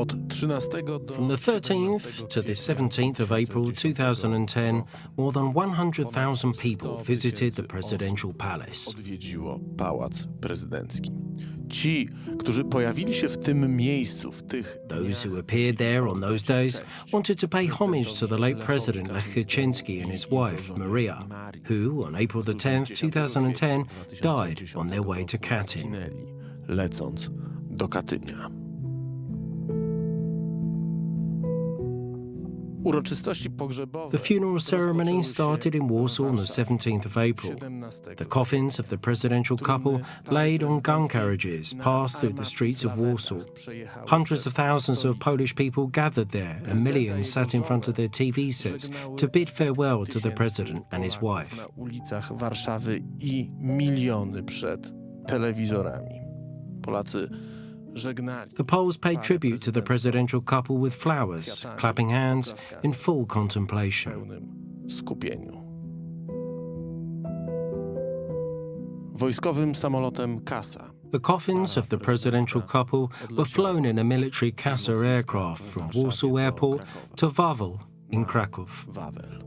From the 13th to the 17th of April 2010, more than 100,000 people visited the presidential palace. Odwiedziło pałac prezydencki. Ci, którzy pojawili się w tym miejscu, Those who appeared there on those days wanted to pay homage to the late president Lech Kaczynski and his wife, Maria, who, on April the 10th, 2010, died on their way to Katyn. Lecąc do Katynia. The funeral ceremony started in Warsaw on the 17th of April. The coffins of the presidential couple laid on gun carriages passed through the streets of Warsaw. Hundreds of thousands of Polish people gathered there and millions sat in front of their TV sets to bid farewell to the president and his wife. Na ulicach Warszawy i miliony przed telewizorami. Polacy żegnali. The Poles paid tribute to the presidential couple with flowers, clapping hands in full contemplation. W pełnym skupieniu. Wojskowym samolotem Kasa. The coffins of the presidential couple were flown in a military Kasa aircraft from Warsaw Airport to Wawel in Kraków. Wawel.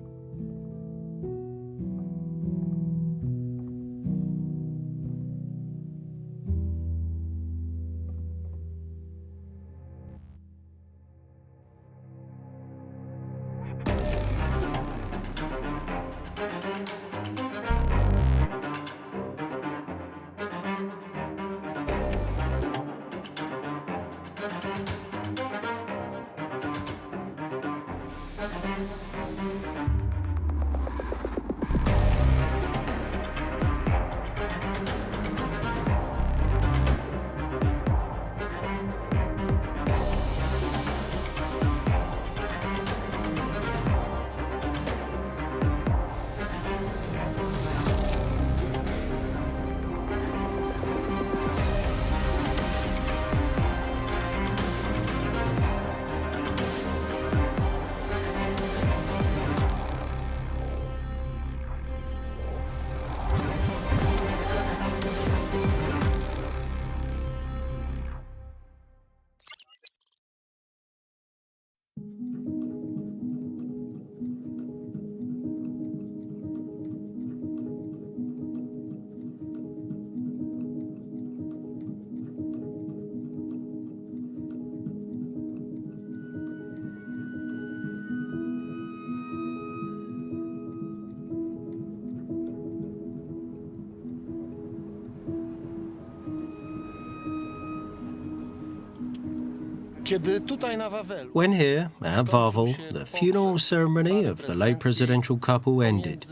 When here, at Wawel, the funeral ceremony of the late presidential couple ended,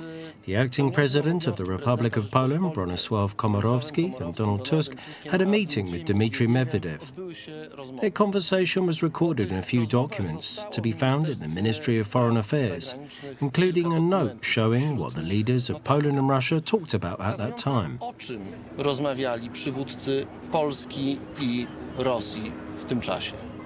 the acting president of the Republic of Poland, Bronisław Komorowski, and Donald Tusk had a meeting with Dmitry Medvedev. Their conversation was recorded in a few documents to be found in the Ministry of Foreign Affairs, including a note showing what the leaders of Poland and Russia talked about at that time. O czym rozmawiali przywódcy Polski i Rosji w tym czasie?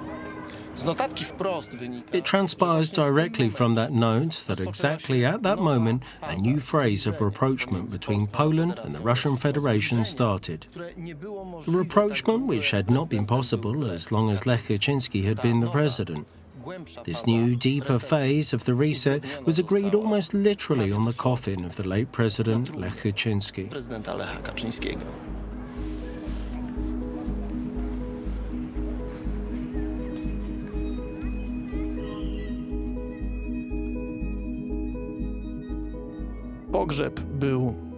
It transpires directly from that note that exactly at that moment a new phase of rapprochement between Poland and the Russian Federation started. A rapprochement which had not been possible as long as Lech Kaczynski had been the president. This new, deeper phase of the reset was agreed almost literally on the coffin of the late president Lech Kaczynski. Pogrzeb był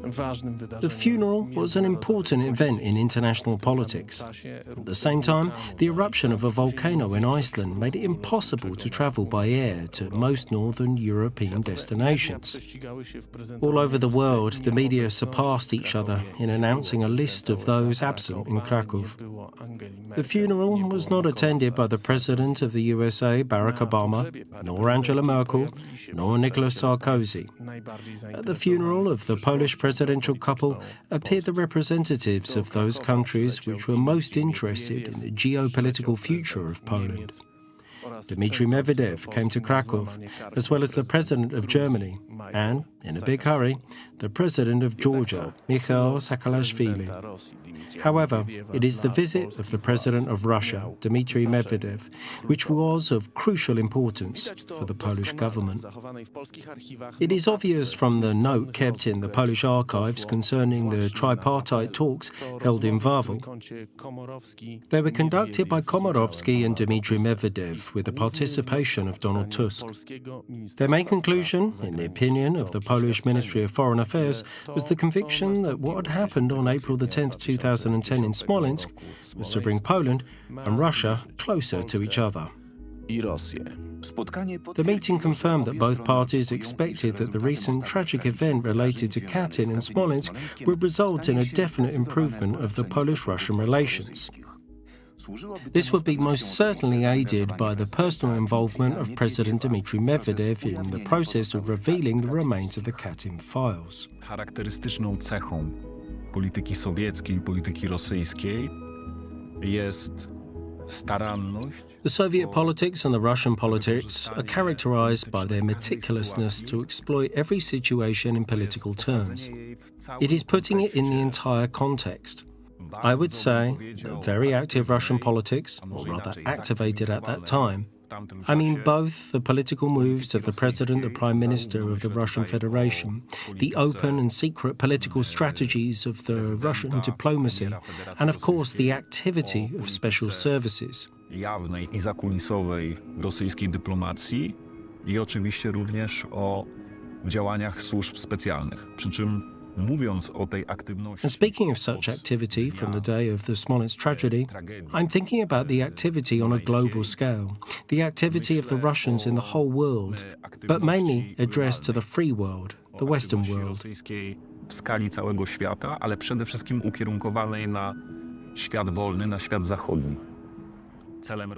The funeral was an important event in international politics. At the same time, the eruption of a volcano in Iceland made it impossible to travel by air to most northern European destinations. All over the world, the media surpassed each other in announcing a list of those absent in Kraków. The funeral was not attended by the President of the USA, Barack Obama, nor Angela Merkel, nor Nicolas Sarkozy. At the funeral of the Polish presidential couple appeared the representatives of those countries which were most interested in the geopolitical future of Poland. Dmitry Medvedev, came to Krakow, as well as the President of Germany and, in a big hurry, the President of Georgia, Mikhail Saakashvili. However, it is the visit of the President of Russia, Dmitry Medvedev, which was of crucial importance for the Polish government. It is obvious from the note kept in the Polish archives concerning the tripartite talks held in Wawel. They were conducted by Komorowski and Dmitry Medvedev with the participation of Donald Tusk. Their main conclusion, in the opinion of the Polish Ministry of Foreign Affairs, was the conviction that what had happened on April the 10th, 2010 in Smolensk was to bring Poland and Russia closer to each other. The meeting confirmed that both parties expected that the recent tragic event related to Katyn and Smolensk would result in a definite improvement of the Polish-Russian relations. This would be most certainly aided by the personal involvement of President Dmitry Medvedev in the process of revealing the remains of the Katyn files. Charakterystyczną cechą polityki sowieckiej i polityki rosyjskiej jest staranność. The Soviet politics and the Russian politics are characterized by their meticulousness to exploit every situation in political terms. It is putting it in the entire context. I would say that very active Russian politics, or rather activated at that time, I mean both the political moves of the President, the Prime Minister of the Russian Federation, the open and secret political strategies of the Russian diplomacy, and of course the activity of special services. Jawnej i zakulisowej rosyjskiej dyplomacji i oczywiście również o działaniach służb specjalnych. Przy czym mówiąc o tej aktywności. And speaking of such activity from the day of the Smolensk tragedy, I'm thinking about the activity on a global scale, the activity of the Russians in the whole world, but mainly addressed to the free world, the Western world. W skali całego świata, ale przede wszystkim ukierunkowanej na świat wolny, na świat zachodni.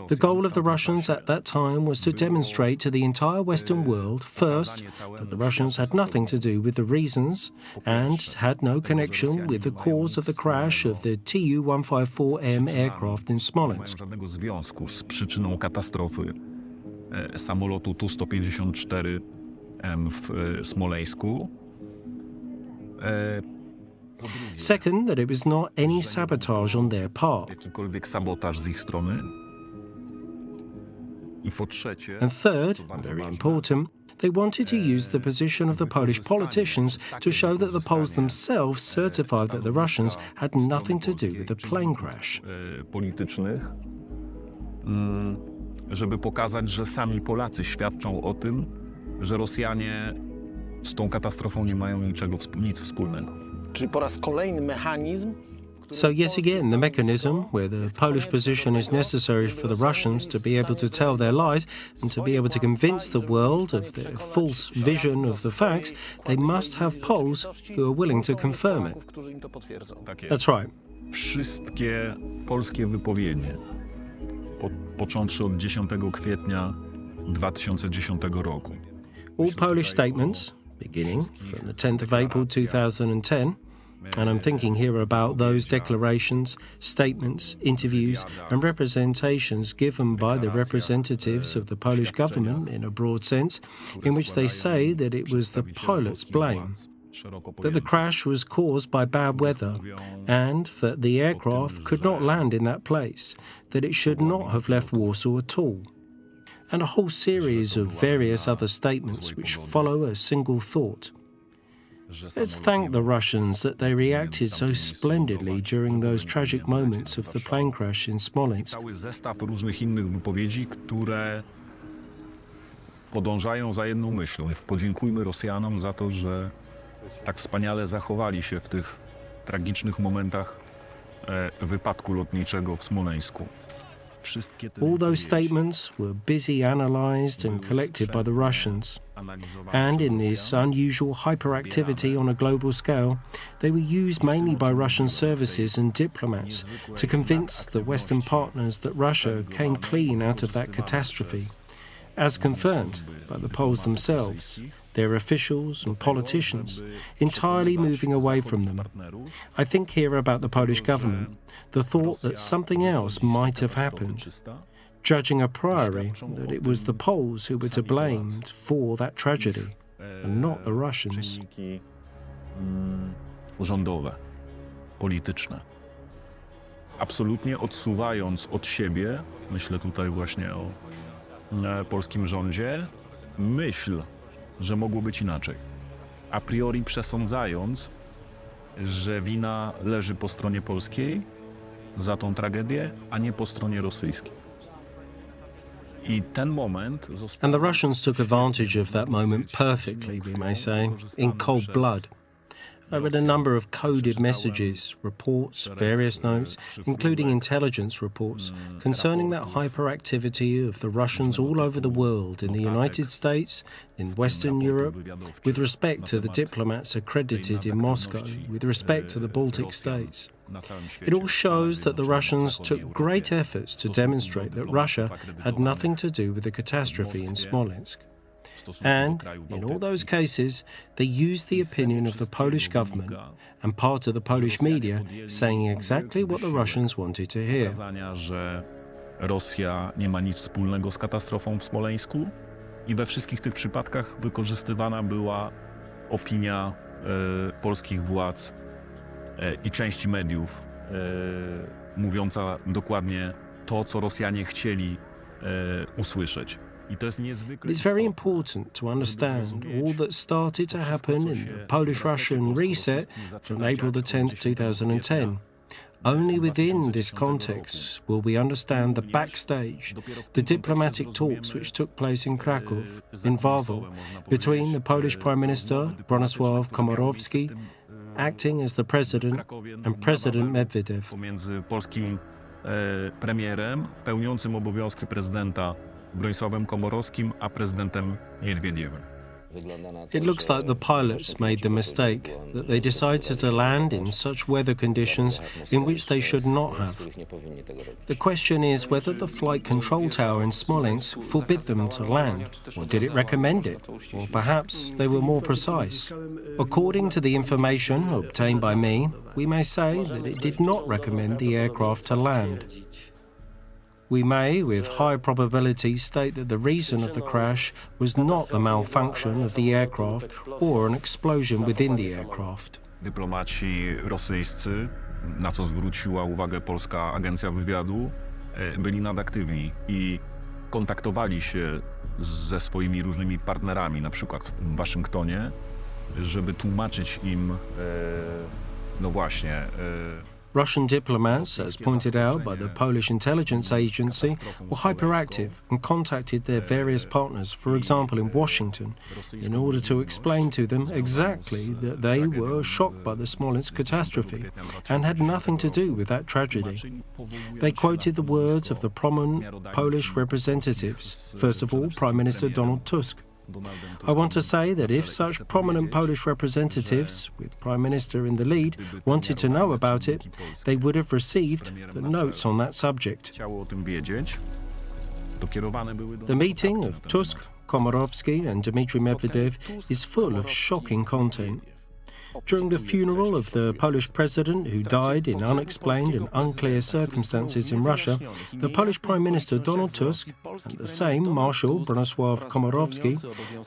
The goal of the Russians at that time was to demonstrate to the entire Western world, first, that the Russians had nothing to do with the reasons and had no connection with the cause of the crash of the Tu-154M aircraft in Smolensk. Żadnego związku z przyczyną katastrofy samolotu Tu-154 w Smoleńsku. Second, that it was not any sabotage on their part. Jakikolwiek sabotaż z ich strony. And third, very important, they wanted to use the position of the Polish politicians to show that the Poles themselves certified that the Russians had nothing to do with the plane crash. Politycznych, żeby pokazać, że sami Polacy świadczą o tym, że Rosjanie z tą katastrofą nie mają nic wspólnego. Czyli po raz kolejny mechanizm. So yet again, the mechanism where the Polish position is necessary for the Russians to be able to tell their lies and to be able to convince the world of their false vision of the facts, they must have Poles who are willing to confirm it. That's right. Wszystkie polskie wypowiedzi, począwszy od 10 kwietnia 2010 roku. All Polish statements, beginning from the 10th of April 2010, and I'm thinking here about those declarations, statements, interviews and representations given by the representatives of the Polish government in a broad sense, in which they say that it was the pilot's blame, that the crash was caused by bad weather and that the aircraft could not land in that place, that it should not have left Warsaw at all, and a whole series of various other statements which follow a single thought. Let's thank the Russians that they reacted so splendidly during those tragic moments of the plane crash in Smolensk. Cały zestaw różnych innych wypowiedzi, które podążają za jedną myślą. Podziękujmy Rosjanom za to, że tak wspaniale zachowali się w tych tragicznych momentach wypadku lotniczego w Smoleńsku. All those statements were busy analysed and collected by the Russians. And in this unusual hyperactivity on a global scale, they were used mainly by Russian services and diplomats to convince the Western partners that Russia came clean out of that catastrophe, as confirmed by the Poles themselves, their officials and politicians, entirely moving away from them. I think here about the Polish government, the thought that something else might have happened. judging a priori that it was the Poles who were to blame for that tragedy, and not the Russians. Czynniki rządowe, polityczne. Absolutnie odsuwając od siebie, myślę tutaj właśnie o polskim rządzie, myśl, że mogło być inaczej. A priori przesądzając, że wina leży po stronie polskiej za tą tragedię, a nie po stronie rosyjskiej. I ten moment został... And the Russians took advantage of that moment perfectly, we may say, in cold blood. I read a number of coded messages, reports, various notes, including intelligence reports, concerning that hyperactivity of the Russians all over the world, in the United States, in Western Europe, with respect to the diplomats accredited in Moscow, with respect to the Baltic states. It all shows that the Russians took great efforts to demonstrate that Russia had nothing to do with the catastrophe in Smolensk. And, in all those cases, they used the opinion of the Polish government and part of the Polish media saying exactly what the Russians wanted to hear. Że Rosja nie ma nic wspólnego z katastrofą w Smoleńsku i we wszystkich tych przypadkach wykorzystywana była opinia polskich władz i części mediów mówiąca dokładnie to, co Rosjanie chcieli usłyszeć. It's very important to understand all that started to happen in the Polish-Russian reset from April the 10th, 2010. Only within this context will we understand the backstage, the diplomatic talks which took place in Krakow, in Warsaw, between the Polish Prime Minister Bronisław Komorowski, acting as the President, and President Medvedev. Pomiędzy polskim premierem, pełniącym obowiązki prezydenta Bronisławem Komorowskim, a prezydentem Miedwiediewem. It looks like the pilots made the mistake, that they decided to land in such weather conditions in which they should not have. The question is whether the flight control tower in Smolensk forbid them to land, or did it recommend it, or perhaps they were more precise. According to the information obtained by me, we may say that it did not recommend the aircraft to land. We may, with high probability, state that the reason of the crash was not the malfunction of the aircraft or an explosion within the aircraft. Dyplomaci rosyjscy, na co zwróciła uwagę polska agencja wywiadu, byli nadaktywni i kontaktowali się ze swoimi różnymi partnerami, na przykład w Waszyngtonie, żeby tłumaczyć im, no właśnie, Russian diplomats, as pointed out by the Polish intelligence agency, were hyperactive and contacted their various partners, for example in Washington, in order to explain to them exactly that they were shocked by the Smolensk catastrophe and had nothing to do with that tragedy. They quoted the words of the prominent Polish representatives, first of all Prime Minister Donald Tusk. I want to say that if such prominent Polish representatives, with Prime Minister in the lead, wanted to know about it, they would have received the notes on that subject. The meeting of Tusk, Komorowski and Dmitry Medvedev is full of shocking content. During the funeral of the Polish president, who died in unexplained and unclear circumstances in Russia, the Polish Prime Minister Donald Tusk and the same Marshal Bronisław Komorowski,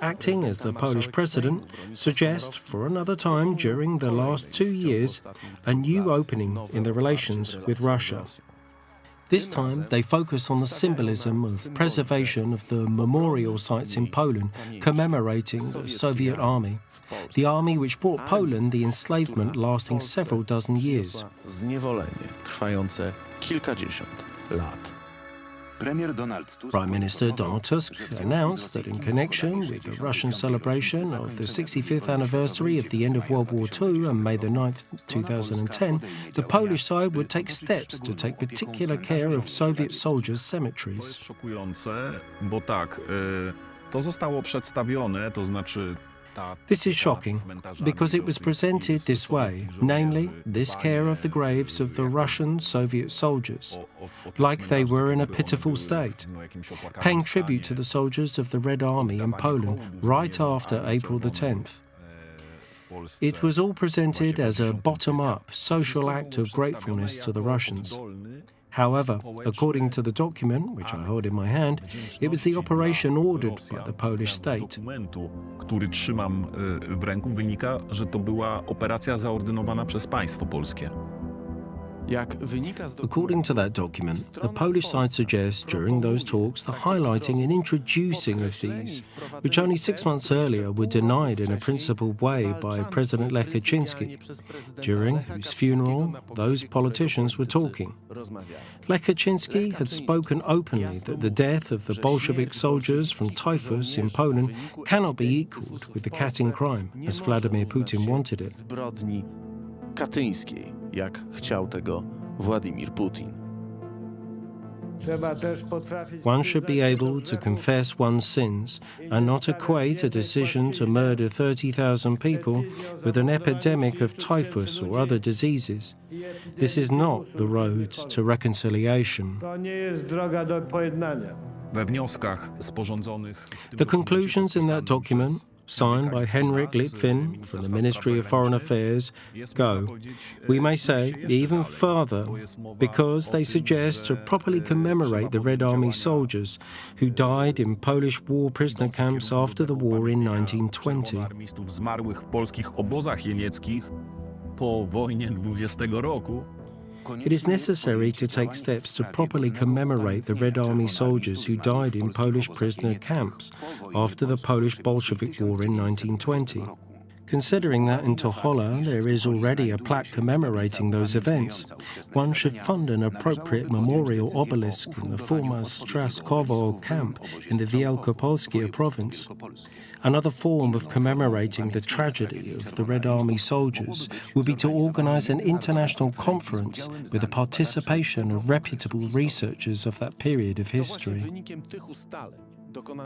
acting as the Polish president, suggest for another time during the last 2 years a new opening in the relations with Russia. This time, they focus on the symbolism of preservation of the memorial sites in Poland commemorating the Soviet army, the army which brought Poland the enslavement lasting several dozen years. Zniewolenie trwające kilkadziesiąt lat. Prime Minister Donald Tusk announced that in connection with the Russian celebration of the 65th anniversary of the end of World War II on May the 9th, 2010, the Polish side would take steps to take particular care of Soviet soldiers' cemeteries. Szokujące, bo tak, to zostało przedstawione, to znaczy This is shocking because it was presented this way, namely, this care of the graves of the Russian Soviet soldiers, like they were in a pitiful state, paying tribute to the soldiers of the Red Army in Poland right after April the 10th. It was all presented as a bottom-up social act of gratefulness to the Russians. However, according to the document, which I hold in my hand, it was the operation ordered by the Polish state. Z dokumentu, który trzymam w ręku, wynika, że to była operacja zaordynowana przez państwo polskie. Jak wynika z According to that document, the Polish side suggests during those talks the highlighting and introducing of these, which only 6 months earlier were denied in a principled way by President Lech Kaczynski, during whose funeral those politicians were talking. Lech Kaczynski had spoken openly that the death of the Bolshevik soldiers from typhus in Poland cannot be equalled with the Katyn crime, as Vladimir Putin wanted it. zbrodni katyńskiej, jak chciał tego Władimir Putin. One should be able to confess one's sins and not equate a decision to murder 30,000 people with an epidemic of typhus or other diseases. This is not the road to reconciliation. To nie jest droga do pojednania. We wnioskach sporządzonych w tym The dokumencie conclusions in that document, signed by Henrik Litvin from the Ministry of Foreign Affairs, go, we may say, even further, because they suggest to properly commemorate the Red Army soldiers who died in Polish war prisoner camps after the war in 1920. armistów zmarłych w polskich obozach jenieckich po wojnie 20 roku. It is necessary to take steps to properly commemorate the Red Army soldiers who died in Polish prisoner camps after the Polish Bolshevik War in 1920. Considering that in Tuchola there is already a plaque commemorating those events, one should fund an appropriate memorial obelisk in the former Straskowo camp in the Wielkopolskie province. Another form of commemorating the tragedy of the Red Army soldiers would be to organize an international conference with the participation of reputable researchers of that period of history.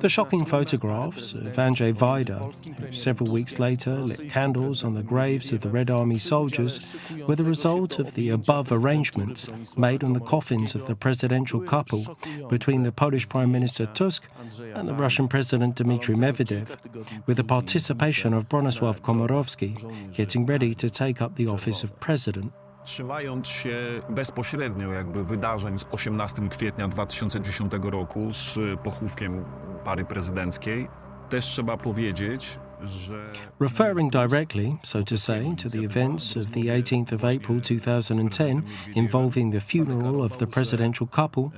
The shocking photographs of Andrzej Wajda, who several weeks later lit candles on the graves of the Red Army soldiers, were the result of the above arrangements made on the coffins of the presidential couple between the Polish Prime Minister Tusk and the Russian President Dmitry Medvedev, with the participation of Bronisław Komorowski, getting ready to take up the office of president. Trzymając się bezpośrednio jakby wydarzeń z 18 kwietnia 2010 roku z pochówkiem pary prezydenckiej, też trzeba powiedzieć, że Referring directly, so to say, to the events of the 18th of April 2010 involving the funeral of the presidential couple,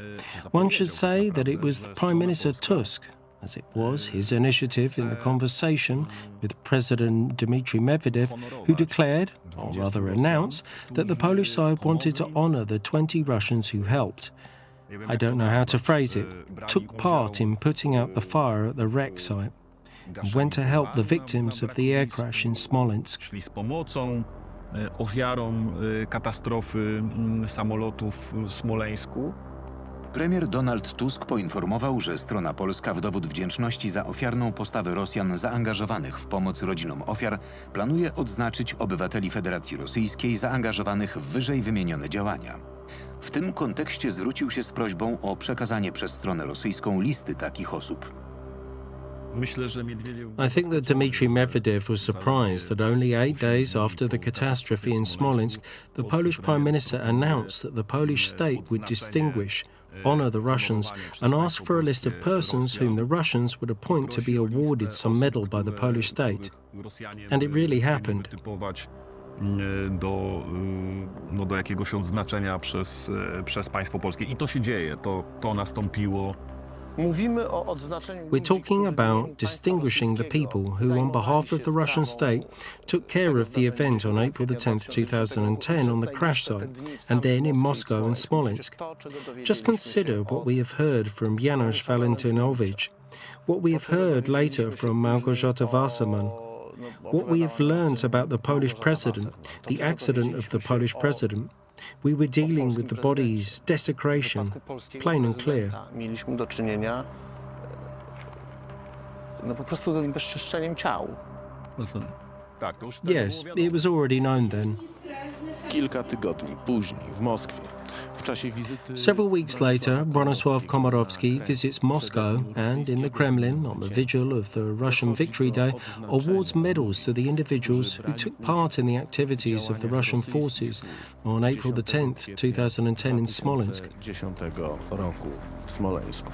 one should say that it was Prime Minister Tusk, as it was his initiative in the conversation with President Dmitry Medvedev, who declared, or rather announced, that the Polish side wanted to honor the 20 Russians who helped. I don't know how to phrase it, took part in putting out the fire at the wreck site, and went to help the victims of the air crash in Smolensk. szli z pomocą ofiarom katastrofy samolotów w Smoleńsku. Premier Donald Tusk poinformował, że strona polska w dowód wdzięczności za ofiarną postawę Rosjan zaangażowanych w pomoc rodzinom ofiar planuje odznaczyć obywateli Federacji Rosyjskiej zaangażowanych w wyżej wymienione działania. W tym kontekście zwrócił się z prośbą o przekazanie przez stronę rosyjską listy takich osób. Myślę, że Miedwiediew I think that Dmitry Medvedev was surprised that only 8 days after the catastrophe in Smolensk, the Polish Prime Minister announced that the Polish state would distinguish, honor the Russians, and ask for a list of persons whom the Russians would appoint to be awarded some medal by the Polish state. And it really happened. typować do jakiegoś odznaczenia przez państwo polskie. I to się dzieje, to nastąpiło. Mówimy o odznaczeniu We're talking about distinguishing the people who, on behalf of the Russian state, took care of the event on April the 10th, 2010 on the crash site, and then in Moscow and Smolensk. Just consider what we have heard from Janusz Valentinowicz, what we have heard later from Małgorzata Wasserman, what we have learned about the Polish president, the accident of the Polish president. We were dealing with the body's desecration, plain and clear. Mieliśmy do czynienia po prostu ze zbezczeszczeniem ciał. Tak, to już Yes, it was already known then. Kilka tygodni później w Moskwie, w czasie wizyty... Several weeks later, Bronisław Komorowski visits Moscow and, in the Kremlin, on the vigil of the Russian Victory Day, awards medals to the individuals who took part in the activities of the Russian forces on April the 10th, 2010 in Smolensk. 2010 roku w Smoleńsku.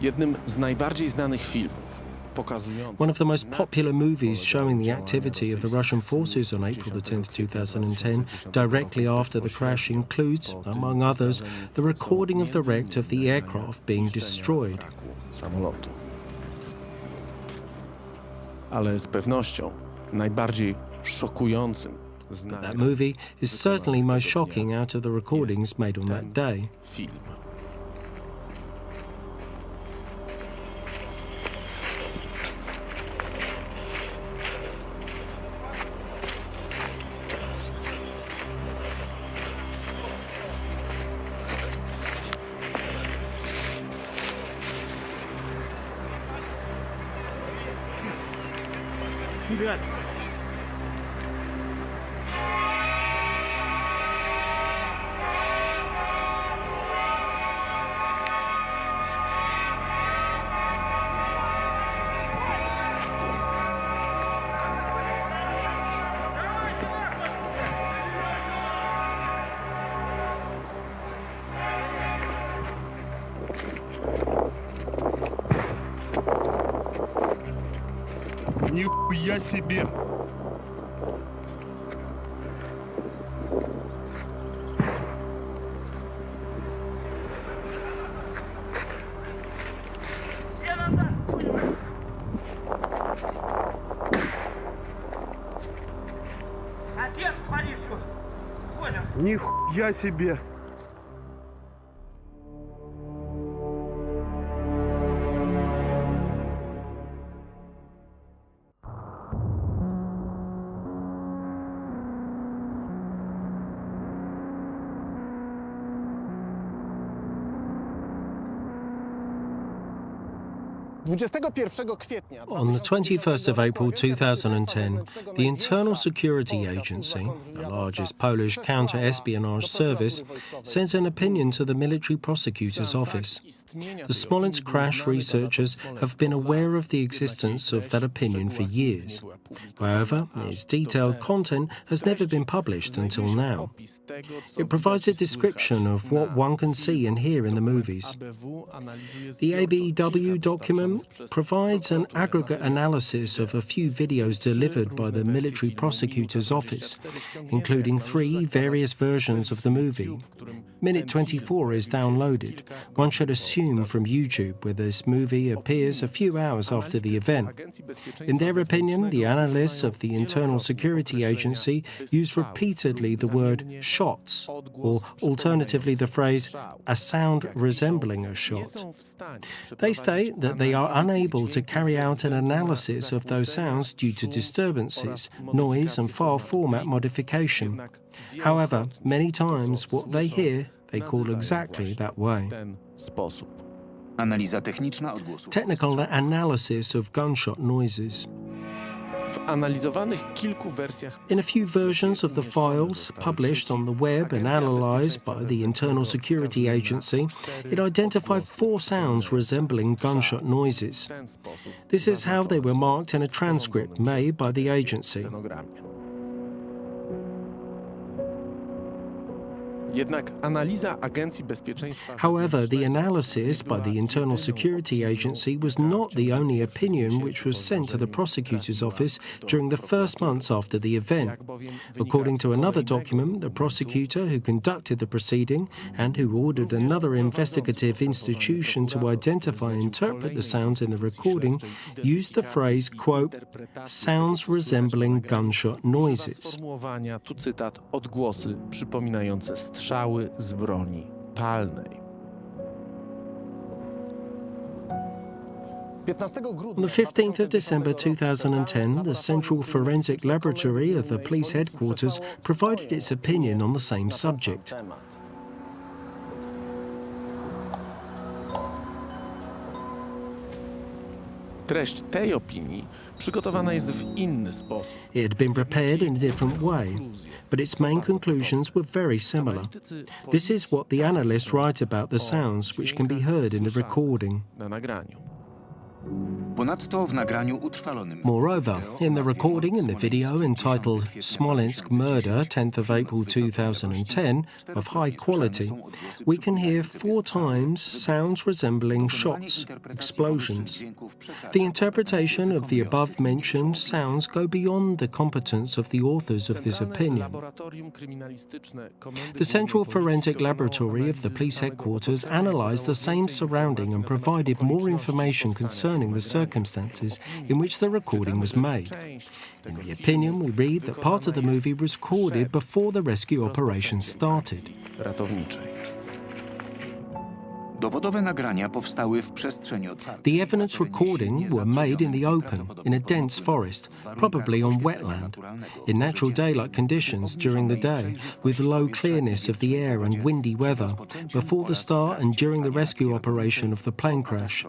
Jednym z najbardziej znanych filmów pokazujących... One of the most popular movies showing the activity of the Russian forces on April the 10th, 2010, directly after the crash, includes, among others, the recording of the wreck of the aircraft being destroyed. Samolotu. Ale z pewnością najbardziej szokującym z That movie is certainly most shocking out of the recordings made on that day. film. Нихуя себе! Отец, смотри, что. Понял? Нихуя себе! On the 21st of April 2010, the Internal Security Agency, the largest Polish counter-espionage service, sent an opinion to the Military Prosecutor's Office. The Smolensk crash researchers have been aware of the existence of that opinion for years. However, its detailed content has never been published until now. It provides a description of what one can see and hear in the movies. The ABEW document provides an aggregate analysis of a few videos delivered by the Military Prosecutor's Office, including 3 various versions of the movie. Minute 24 is downloaded, one should assume from YouTube, where this movie appears a few hours after the event. In their opinion, the analysts of the Internal Security Agency use repeatedly the word shots, or alternatively the phrase a sound resembling a shot. They state that they are unable to carry out an analysis of those sounds due to disturbances, noise and file format modification. However, many times what they hear, they call exactly that way. Analiza techniczna odgłosów. Technical analysis of gunshot noises. W analizowanych kilku wersjach In a few versions of the files published on the web and analysed by the Internal Security Agency, it identified 4 sounds resembling gunshot noises. This is how they were marked in a transcript made by the agency. Jednak analiza Agencji Bezpieczeństwa... However, the analysis by the Internal Security Agency was not the only opinion which was sent to the prosecutor's office during the first months after the event. According to another document, the prosecutor who conducted the proceeding and who ordered another investigative institution to identify and interpret the sounds in the recording used the phrase, quote, sounds resembling gunshot noises. Tu cytat, odgłosy przypominające strzały z broni palnej. On the 15th of December 2010, the Central Forensic Laboratory of the police headquarters provided its opinion on the same subject. treść tej opinii przygotowana jest w inny sposób. It had been prepared in a different way, but its main conclusions were very similar. This is what the analysts write about the sounds which can be heard in the recording. Na nagraniu. Ponadto w nagraniu utrwalonym... Moreover, in the recording in the video entitled Smolensk Murder, 10th of April 2010, of high quality, we can hear 4 times sounds resembling shots, explosions. The interpretation of the above-mentioned sounds go beyond the competence of the authors of this opinion. The Central Forensic Laboratory of the police headquarters analysed the same surrounding and provided more information concerning the circumstances in which the recording was made. In the opinion, we read that part of the movie was recorded before the rescue operation started. Ratowniczej. Dowodowe nagrania powstały w przestrzeni The otwartej. evidence recording were made in the open, in a dense forest, probably on wetland, in natural daylight conditions during the day, with low clearness of the air and windy weather, before the start and during the rescue operation of the plane crash.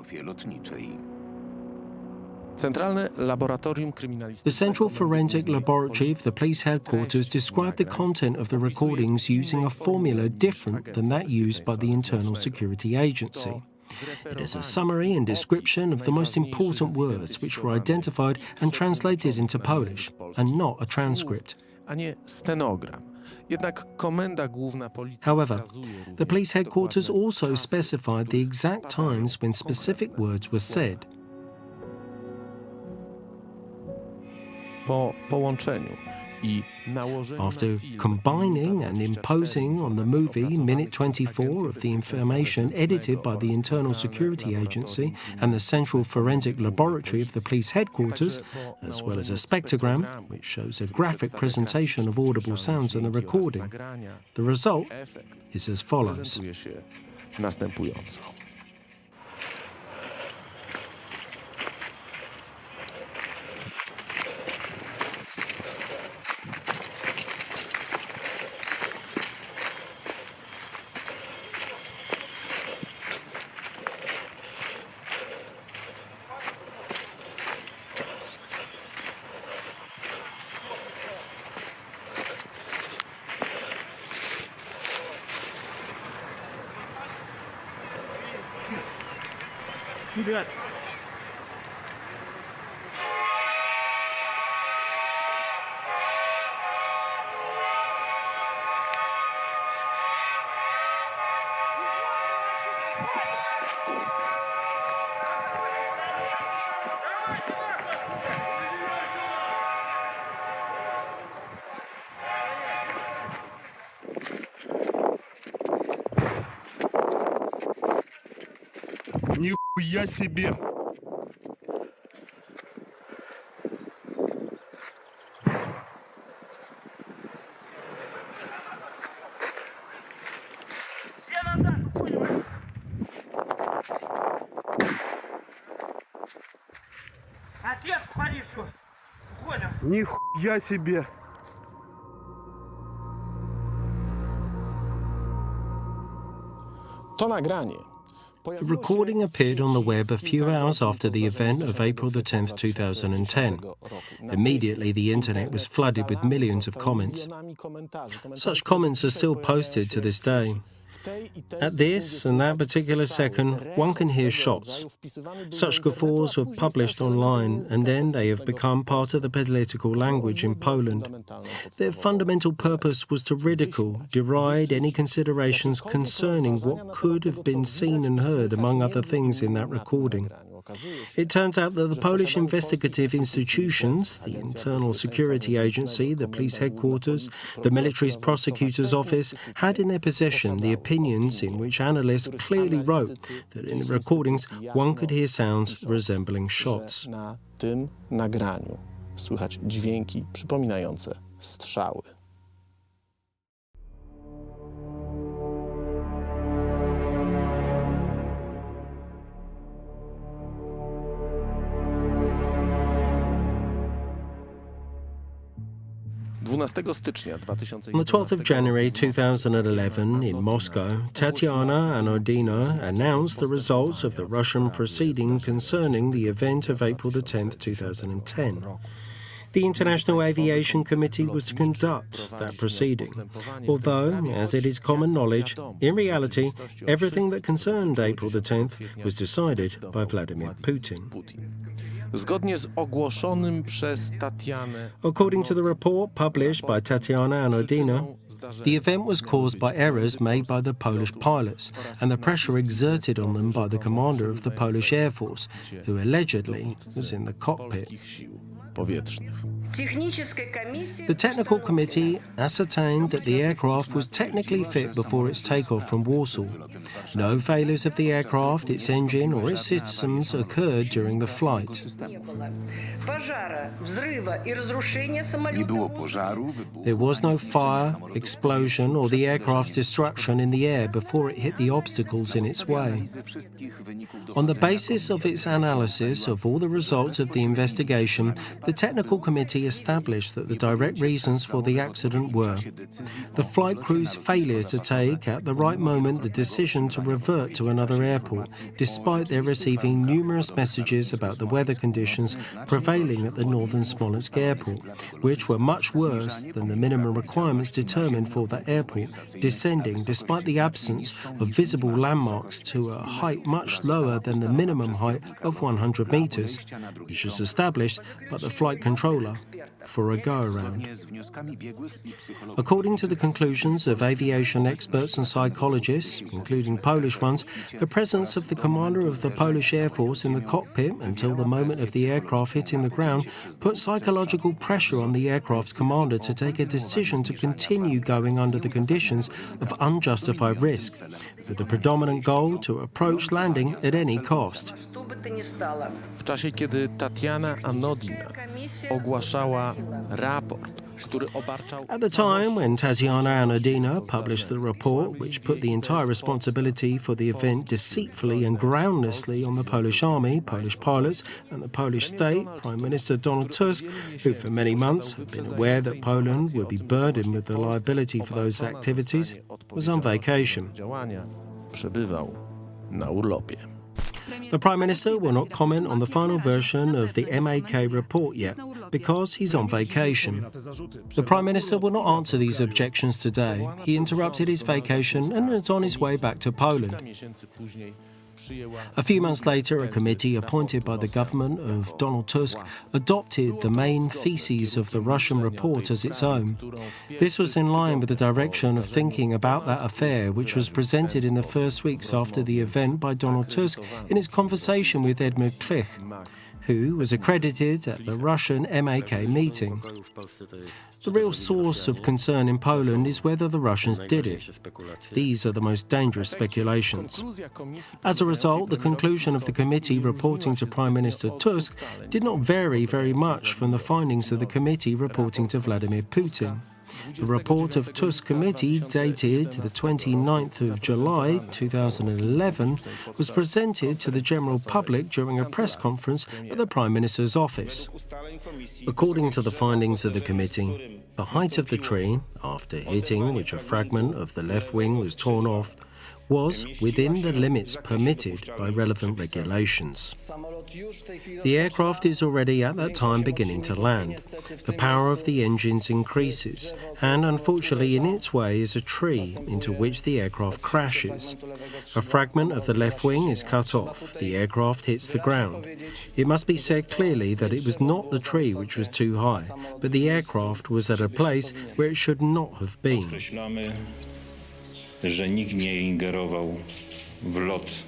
Centralne Laboratorium The Kryminalistyczne. Central Forensic Laboratory of the police headquarters described the content of the recordings using a formula different than that used by the Internal Security Agency. It is a summary and description of the most important words which were identified and translated into Polish, and not a transcript. A nie stenogram. Jednak Komenda Główna Policji However, wskazuje również the police headquarters dokładne also czasy specified the exact times when specific words were said. Po połączeniu i nałożeniu After na film combining and Minuta imposing on the 24 movie minute 24 Agencji of the information Bezpieczeństwa edited by the Internal Security Agency and the Central Forensic Laboratory of the police headquarters, as well as a spectrogram, which shows a graphic presentation of audible sounds in the recording, the result efekt is as follows. prezentuje się następująco. Нихуя себе! Все назад, понял? Отец в полицию. Понял? Нихуя себе! To nagranie The recording appeared on the web a few hours after the event of April the 10th, 2010. Immediately, the internet was flooded with millions of comments. Such comments are still posted to this day. At this and that particular second, one can hear shots. Such guffaws were published online, and then they have become part of the political language in Poland. Their fundamental purpose was to ridicule, deride any considerations concerning what could have been seen and heard, among other things, in that recording. It turns out that the Polish investigative institutions, the Internal Security Agency, the police headquarters, the military prosecutor's office, had in their possession the opinions in which analysts clearly wrote that in the recordings one could hear sounds resembling shots. Na tym nagraniu słychać dźwięki przypominające strzały. 12 stycznia 2011 On the 12th of January 2011 in Moscow, Tatiana Anodina announced the results of the Russian proceeding concerning the event of April the 10th, 2010. The International Aviation Committee was to conduct that proceeding, although, as it is common knowledge, in reality, everything that concerned April the 10th was decided by Vladimir Putin. Zgodnie z ogłoszonym przez Tatianę, According to the report published by Tatiana Anodina, the event was caused by errors made by the Polish pilots and the pressure exerted on them by the commander of the Polish Air Force, who allegedly was in the cockpit. sił powietrznych. The technical committee ascertained that the aircraft was technically fit before its takeoff from Warsaw. No failures of the aircraft, its engine or its systems occurred during the flight. Nie było pożaru, wybuchu, There was no ani fire, zniszczenia samolotu. explosion or the aircraft's destruction in the air before it hit the obstacles in its way. Ze wszystkich wyników On the dochodzenia basis of its komisja analysis of all the results of the investigation, the technical committee established that the direct reasons for the accident were the flight crew's failure to take at the right moment the decision to revert to another airport, despite their receiving numerous messages about the weather conditions prevailing at the northern Smolensk airport, which were much worse than the minimum requirements determined for that airport, descending despite the absence of visible landmarks to a height much lower than the minimum height of 100 meters, which was established by the flight controller for a go-around. zgodnie z wnioskami biegłych i psychologów. According to the conclusions of aviation experts and psychologists, including Polish ones, the presence of the commander of the Polish Air Force in the cockpit until the moment of the aircraft hitting the ground put psychological pressure on the aircraft's commander to take a decision to continue going under the conditions of unjustified risk, with the predominant goal to approach landing at any cost. W czasie, kiedy Tatiana Anodina ogłaszała raport, który obarczał At the time when Tatiana Anodina published the report, which put the entire responsibility for the event deceitfully and groundlessly on the Polish army, Polish pilots, and the Polish state, Prime Minister Donald Tusk, who for many months had been aware that Poland would be burdened with the liability for those activities, was on vacation. działania, przebywał na urlopie. The Prime Minister will not comment on the final version of the MAK report yet, because he's on vacation. The Prime Minister will not answer these objections today. He interrupted his vacation and is on his way back to Poland. Miesięcy później przyjęła A few months later, a committee appointed by the government of Donald Tusk adopted the main theses of the Russian report as its own. This was in line with the direction of thinking about that affair, which was presented in the first weeks after the event by Donald Tusk in his conversation with Edmund Klich, who was accredited at the Russian MAK meeting. The real source of concern in Poland is whether the Russians did it. These are the most dangerous speculations. As a result, the conclusion of the committee reporting to Prime Minister Tusk did not vary very much from the findings of the committee reporting to Vladimir Putin. The report of Tusk Committee, dated the 29th of July 2011, was presented to the general public during a press conference at the Prime Minister's office. According to the findings of the committee, the height of the tree, after hitting which a fragment of the left wing was torn off, was within the limits permitted by relevant regulations. The aircraft is already at that time beginning to land. The power of the engines increases, and unfortunately in its way is a tree into which the aircraft crashes. A fragment of the left wing is cut off. The aircraft hits the ground. It must be said clearly that it was not the tree which was too high, but the aircraft was at a place where it should not have been. Podkreślamy, że nikt nie ingerował w lot.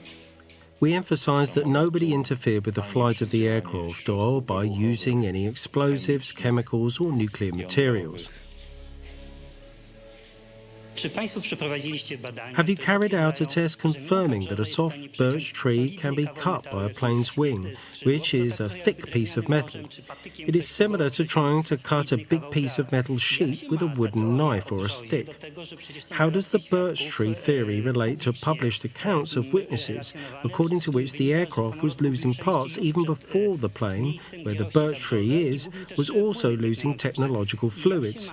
We emphasise that nobody interfered with the flight of the aircraft or by using any explosives, chemicals or nuclear materials. Czy państwo przeprowadziliście badania? Have you carried out a test confirming that a soft birch tree can be cut by a plane's wing, which is a thick piece of metal? It is similar to trying to cut a big piece of metal sheet with a wooden knife or a stick. How does the birch tree theory relate to published accounts of witnesses, according to which the aircraft was losing parts even before the plane, where the birch tree is, was also losing technological fluids?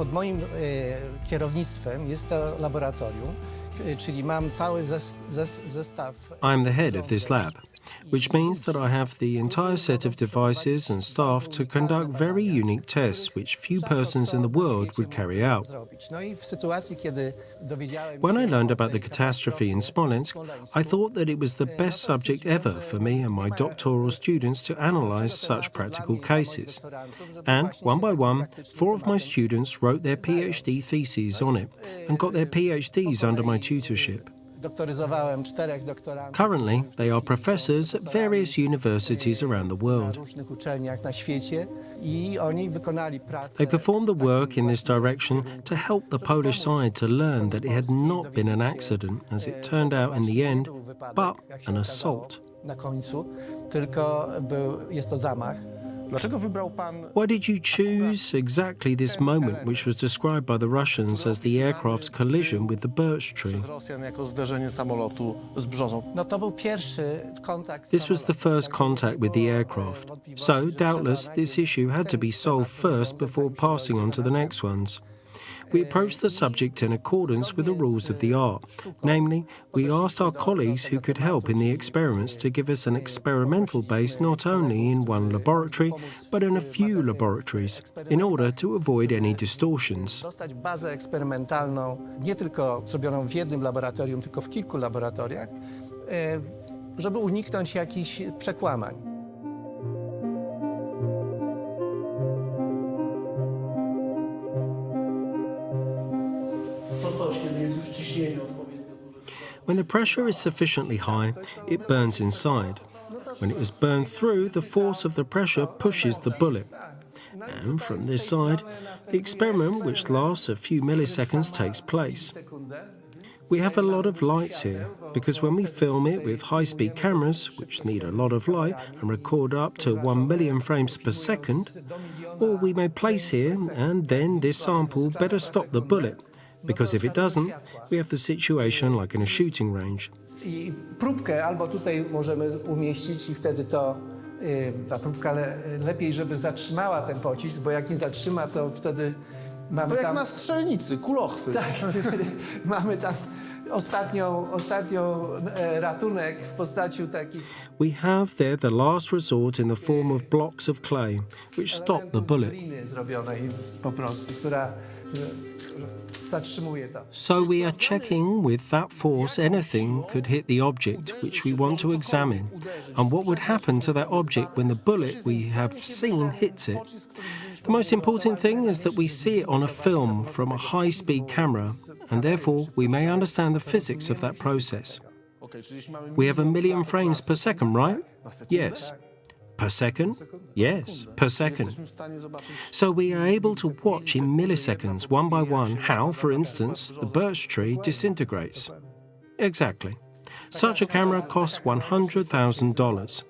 Pod moim kierownictwem jest to laboratorium, czyli mam cały zestaw... I'm the head of this lab, which means that I have the entire set of devices and staff to conduct very unique tests which few persons in the world would carry out. No i w sytuacji, kiedy dowiedziałem When I się learned o about the tej catastrophe in Smolensk, I thought that it was the best subject ever for me and my doctoral students to analyze such practical cases. And, one by one, 4 of my students wrote their PhD theses on it and got their PhDs under my tutorship. doktoryzowałem 4 doktorantów Currently, they are professors at various universities around the na world. różnych uczelniach na świecie i oni wykonali pracę. They performed the work in this direction to help the Polish side to learn that it had not been an accident, as it turned out in the end, but an assault. Na końcu, tylko jest to zamach. Dlaczego wybrał pan... Why did you choose exactly this moment, which was described by the Russians as the aircraft's collision with the birch tree? przez Rosjan jako zderzenie samolotu z brzozą? No to był pierwszy kontakt z This was the samolotem. first contact with the aircraft, so doubtless this issue had to be solved first before passing on to the next ones. We approached the subject in accordance with the rules of the art. Namely, we asked our colleagues who could help in the experiments to give us an experimental base not only in one laboratory, but in a few laboratories, in order to avoid any distortions. Dostać bazę eksperymentalną, nie tylko zrobioną w jednym laboratorium, tylko w kilku laboratoriach, żeby uniknąć jakichś przekłamań. When the pressure is sufficiently high, it burns inside. When it is burned through, the force of the pressure pushes the bullet. And from this side, the experiment, which lasts a few milliseconds, takes place. We have a lot of lights here, because when we film it with high-speed cameras, which need a lot of light and record up to 1 million frames per second, all we may place here, and then this sample better stop the bullet, because if it doesn't, we have the situation like in a shooting range. I próbkę albo tutaj możemy umieścić i wtedy to ta próbka lepiej, żeby zatrzymała ten pocisk, bo jak nie zatrzyma, to wtedy mamy To jak tam... na strzelnicy, kulochwyt. Tak, mamy tam ostatnią ratunek w postaci takich... We have there the last resort in the form of blocks of clay, which stop the bullet. gliny zrobionej po prostu, która zatrzymuje to. So we are checking with that force anything could hit the object which we want to examine, and what would happen to that object when the bullet we have seen hits it. The most important thing is that we see it on a film from a high-speed camera, and therefore we may understand the physics of that process. We have 1 million frames per second, right? Yes. Per second? Yes, per second. So we are able to watch in milliseconds, one by one, how, for instance, the birch tree disintegrates. Exactly. Such a camera costs $100,000.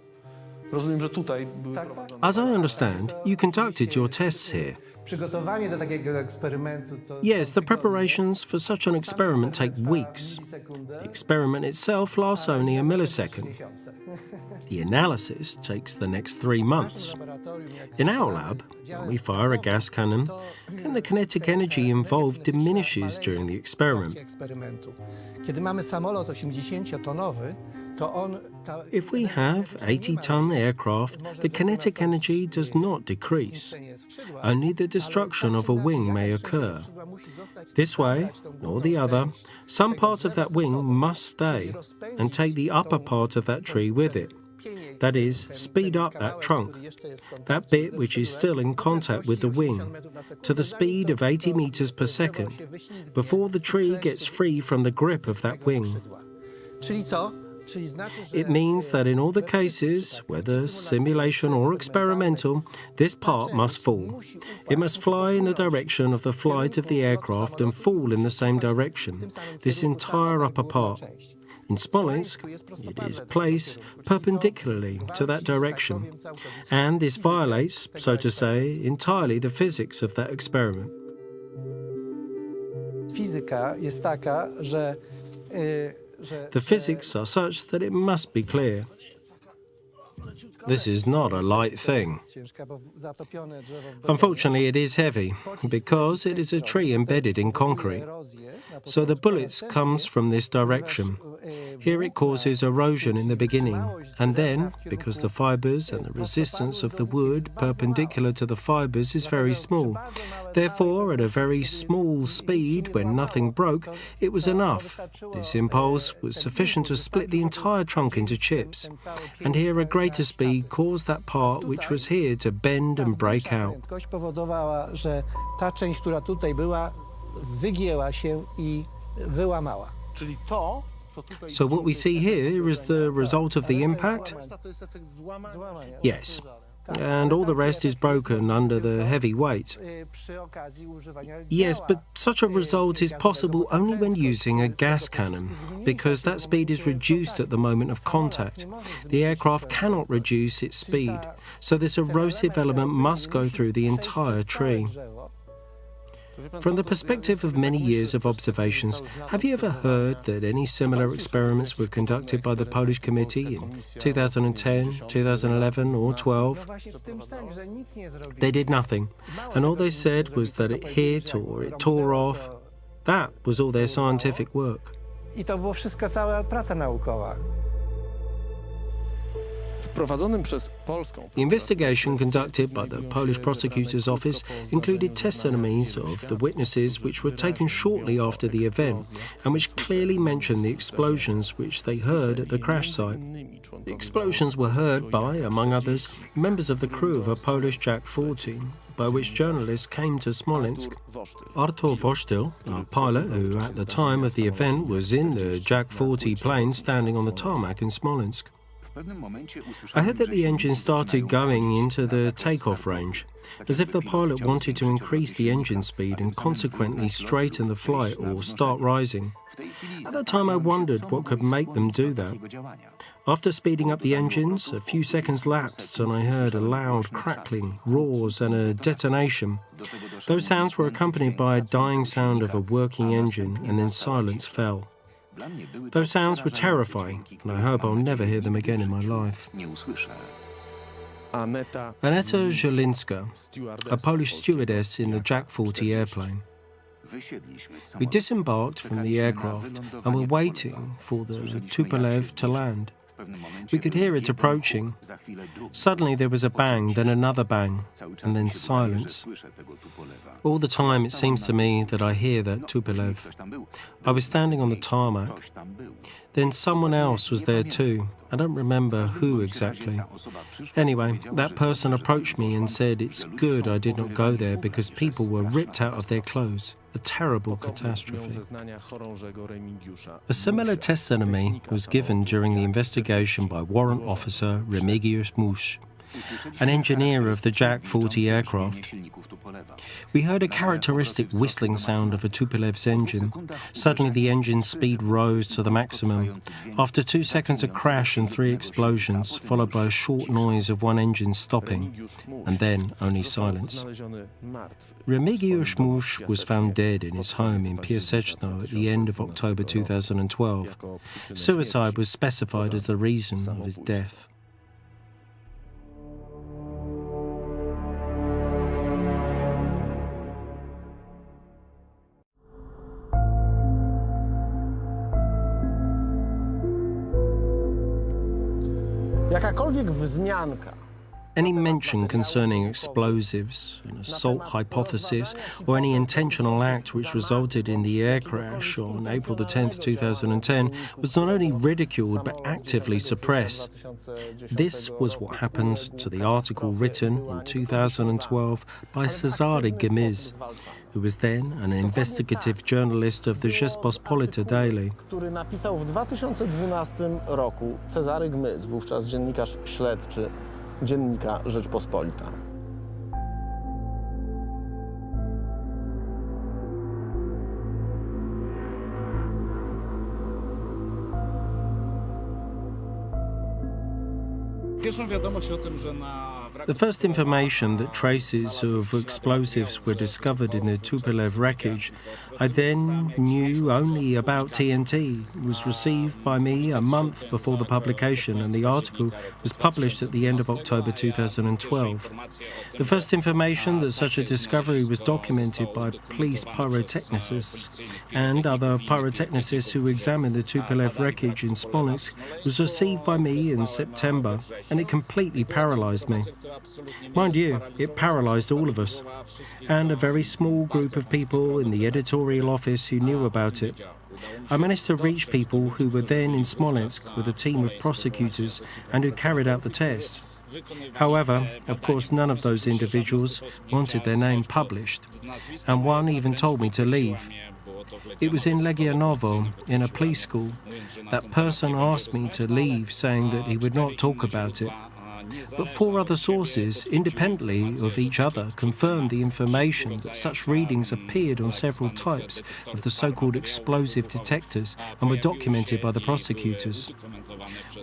Rozumiem, że tutaj były prowadzone... As I understand, you conducted your tests here. Przygotowanie do takiego eksperymentu to... Yes, the preparations for such an experiment take weeks. The experiment itself lasts only a millisecond. The analysis takes the next 3 months. In our lab, when we fire a gas cannon, then the kinetic energy involved diminishes during the experiment. Kiedy mamy samolot 80-tonowy, to on... If we have 80-ton aircraft, the kinetic energy does not decrease. Only the destruction of a wing may occur. This way, or the other, some part of that wing must stay and take the upper part of that tree with it. That is, speed up that trunk, that bit which is still in contact with the wing, to the speed of 80 meters per second, before the tree gets free from the grip of that wing. Czyli co? It means that in all the cases, whether simulation or experimental, this part must fall. It must fly in the direction of the flight of the aircraft and fall in the same direction, this entire upper part. In Smolensk, it is placed perpendicularly to that direction, and this violates, so to say, entirely the physics of that experiment. Fizyka jest taka, że... The physics are such that it must be clear. This is not a light thing. Ciężka, bo zatopione drzewo w Unfortunately, it is heavy because it is a tree embedded in concrete. So the bullets comes from this direction. Here it causes erosion in the beginning, and then, because the fibres and the resistance of the wood perpendicular to the fibres is very small, therefore at a very small speed when nothing broke, it was enough. This impulse was sufficient to split the entire trunk into chips, and here a greater speed caused that part which was here to bend and break out. Prędkość powodowała, że ta część, która tutaj była, wygięła się i wyłamała. Czyli to, co tutaj... So what we see here is the result of the impact? To jest efekt złamania? Yes. And all the rest is broken under the heavy weight. Przy okazji używania Yes, but such a result is possible only when using a gas cannon, because that speed is reduced at the moment of contact. The aircraft cannot reduce its speed, so this erosive element must go through the entire tree. From the perspective of many years of observations, have you ever heard that any similar experiments were conducted by the Polish Committee in 2010, 2011 or 12? Właśnie w tym sens, że nic nie zrobili. They did nothing, and all they said was that it hit or it tore off. That was all their scientific work. I to było wszystko, cała praca naukowa. Wprowadzonym przez polską The investigation conducted by the Polish prosecutor's office included testimonies of the witnesses which were taken shortly after the event and which clearly mentioned the explosions which they heard at the crash site. The explosions were heard by, among others, members of the crew of a Polish Jak-40, by which journalists came to Smolensk. Artur Vosztyl, a pilot who at the time of the event was in the Jak-40 plane standing on the tarmac in Smolensk. I heard that the engine started going into the takeoff range, as if the pilot wanted to increase the engine speed and consequently straighten the flight or start rising. At the time I wondered what could make them do that. After speeding up the engines, a few seconds lapsed and I heard a loud crackling, roars and a detonation. Those sounds were accompanied by a dying sound of a working engine and then silence fell. Those sounds were terrifying, and I hope I'll never hear them again in my life. Aneta Zielinska, a Polish stewardess in the Jak-40 airplane. We disembarked from the aircraft and were waiting for the Tupolev to land. We could hear it approaching. Suddenly there was a bang, then another bang, and then silence. All the time it seems to me that I hear that Tupolev. I was standing on the tarmac. Then someone else was there too. I don't remember who exactly. Anyway, that person approached me and said it's good I did not go there because people were ripped out of their clothes. A terrible catastrophe. A similar testimony was given during the investigation by Warrant Officer Remigiusz Musz, an engineer of the Jak-40 aircraft. We heard a characteristic whistling sound of a Tupolev's engine. Suddenly the engine speed rose to the maximum. After 2 seconds a crash and 3 explosions, followed by a short noise of one engine stopping, and then only silence. Remigiusz Musz was found dead in his home in Piaseczno at the end of October 2012. Suicide was specified as the reason of his death. Jakakolwiek wzmianka Any mention concerning explosives, an assault hypothesis, or any intentional act which resulted in the air crash on April the 10th, 2010 was not only ridiculed but actively suppressed. This was what happened to the article written in 2012 by Cezary Gmyz, who was then an investigative journalist of the Rzeczpospolita Daily. który napisał w 2012 roku Cezary Gmyz, wówczas dziennikarz śledczy Dziennika Rzeczpospolita. Pierwszą wiadomość o tym, że The first information that traces of explosives were discovered in the Tupolev wreckage, I then knew only about TNT, was received by me a month before the publication, and the article was published at the end of October 2012. The first information that such a discovery was documented by police pyrotechnicists and other pyrotechnicists who examined the Tupolev wreckage in Smolensk was received by me in September, and it completely paralysed me. Mind you, it paralysed all of us, and a very small group of people in the editorial office who knew about it. I managed to reach people who were then in Smolensk with a team of prosecutors and who carried out the test. However, of course, none of those individuals wanted their name published, and one even told me to leave. It was in Legionovo, in a police school. That person asked me to leave, saying that he would not talk about it. But 4 other sources, independently of each other, confirmed the information that such readings appeared on several types of the so-called explosive detectors and were documented by the prosecutors.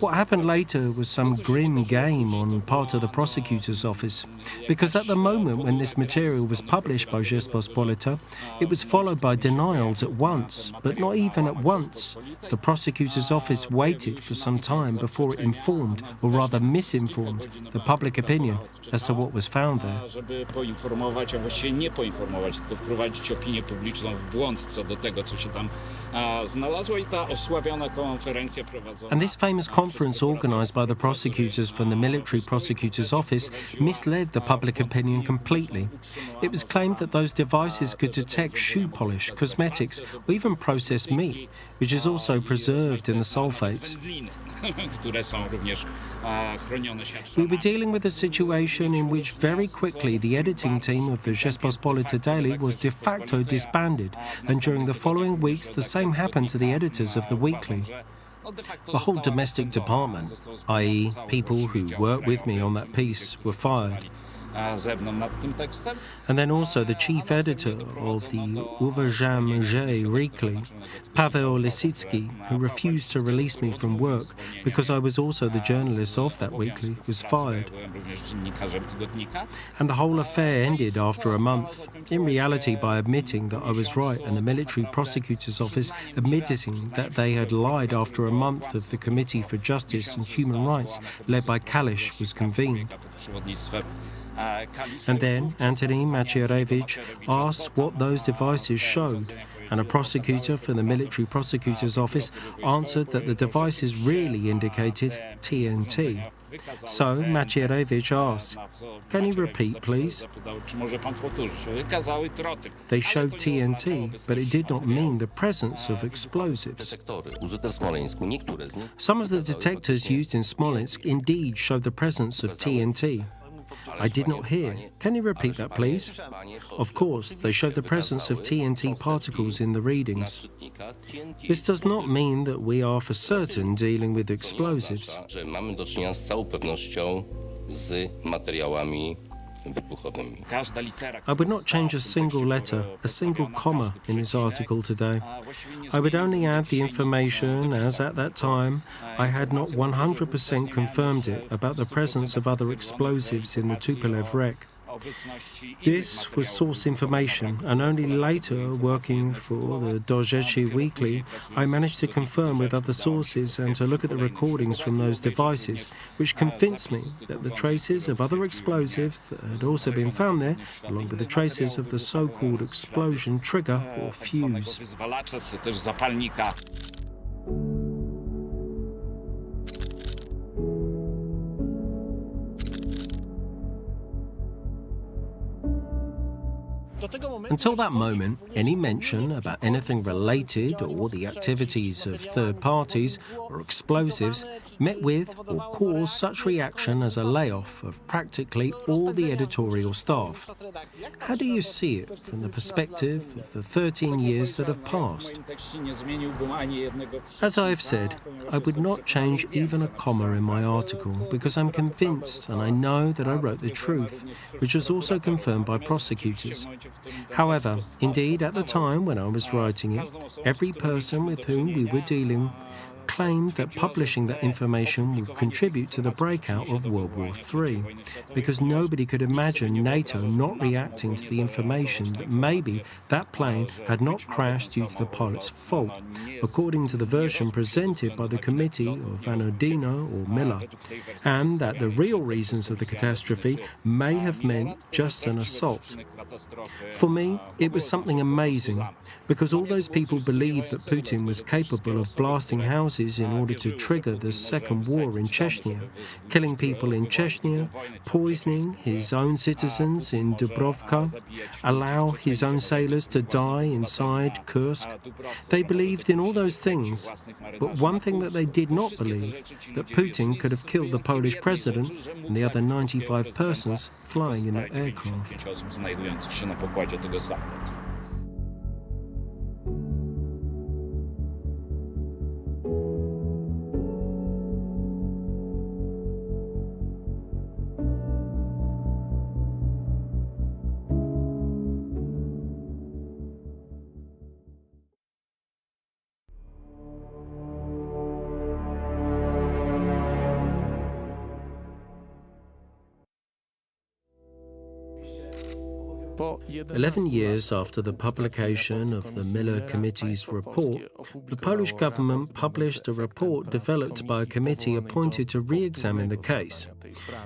What happened later was some grim game on part of the prosecutor's office, because at the moment when this material was published by Rzeczpospolita, it was followed by denials at once, but not even at once. The prosecutor's office waited for some time before it informed, or rather misinformed, the public opinion as to what was found there. Żeby poinformować, a właściwie nie poinformować, tylko wprowadzić opinię publiczną w błąd co do tego, co się tam znalazło, i ta osławiona konferencja prowadzona. And this famous conference organized by the prosecutors from the military prosecutor's office misled the public opinion completely. It was claimed that those devices could detect shoe polish, cosmetics, or even processed meat, which is also preserved in the sulfates. Które są również chronione We were dealing with a situation in which very quickly the editing team of the Rzeczpospolita Daily was de facto disbanded, and during the following weeks the same happened to the editors of the weekly. The whole domestic department, i.e. people who worked with me on that piece, were fired. And then also the chief editor of the Uważam weekly, Paweł Lisicki, who refused to release me from work because I was also the journalist of that weekly, was fired. And the whole affair ended after a month, in reality by admitting that I was right and the military prosecutor's office admitting that they had lied after a month of the Committee for Justice and Human Rights led by Kalisz was convened. And then Antoni Macierewicz asked what those devices showed, and a prosecutor from the military prosecutor's office answered that the devices really indicated TNT. So Macierewicz asked, "Can you repeat, please?" They showed TNT, but it did not mean the presence of explosives. Some of the detectors used in Smolensk indeed showed the presence of TNT. I did not hear. Can you repeat that, please? Of course, they showed the presence of TNT particles in the readings. This does not mean that we are for certain dealing with explosives. I would not change a single letter, a single comma in this article today. I would only add the information as at that time I had not 100% confirmed it about the presence of other explosives in the Tupolev wreck. This was source information, and only later, working for the Dozhetsy Weekly, I managed to confirm with other sources and to look at the recordings from those devices, which convinced me that the traces of other explosives that had also been found there, along with the traces of the so-called explosion trigger or fuse. Until that moment, any mention about anything related or the activities of third parties or explosives met with or caused such reaction as a layoff of practically all the editorial staff. How do you see it from the perspective of the 13 years that have passed? As I have said, I would not change even a comma in my article because I'm convinced and I know that I wrote the truth, which was also confirmed by prosecutors. However, indeed, at the time when I was writing it, every person with whom we were dealing claimed that publishing that information would contribute to the breakout of World War III, because nobody could imagine NATO not reacting to the information that maybe that plane had not crashed due to the pilot's fault, according to the version presented by the committee of Anodino or Miller, and that the real reasons of the catastrophe may have meant just an assault. For me, it was something amazing, because all those people believed that Putin was capable of blasting houses in order to trigger the second war in Chechnya, killing people in Chechnya, poisoning his own citizens in Dubrovka, allow his own sailors to die inside Kursk. They believed in all those things, but one thing that they did not believe, that Putin could have killed the Polish president and the other 95 persons flying in that aircraft. Po 11 years after the publication of the Miller Committee's report, the Polish government published a report developed by a committee appointed to re-examine the case.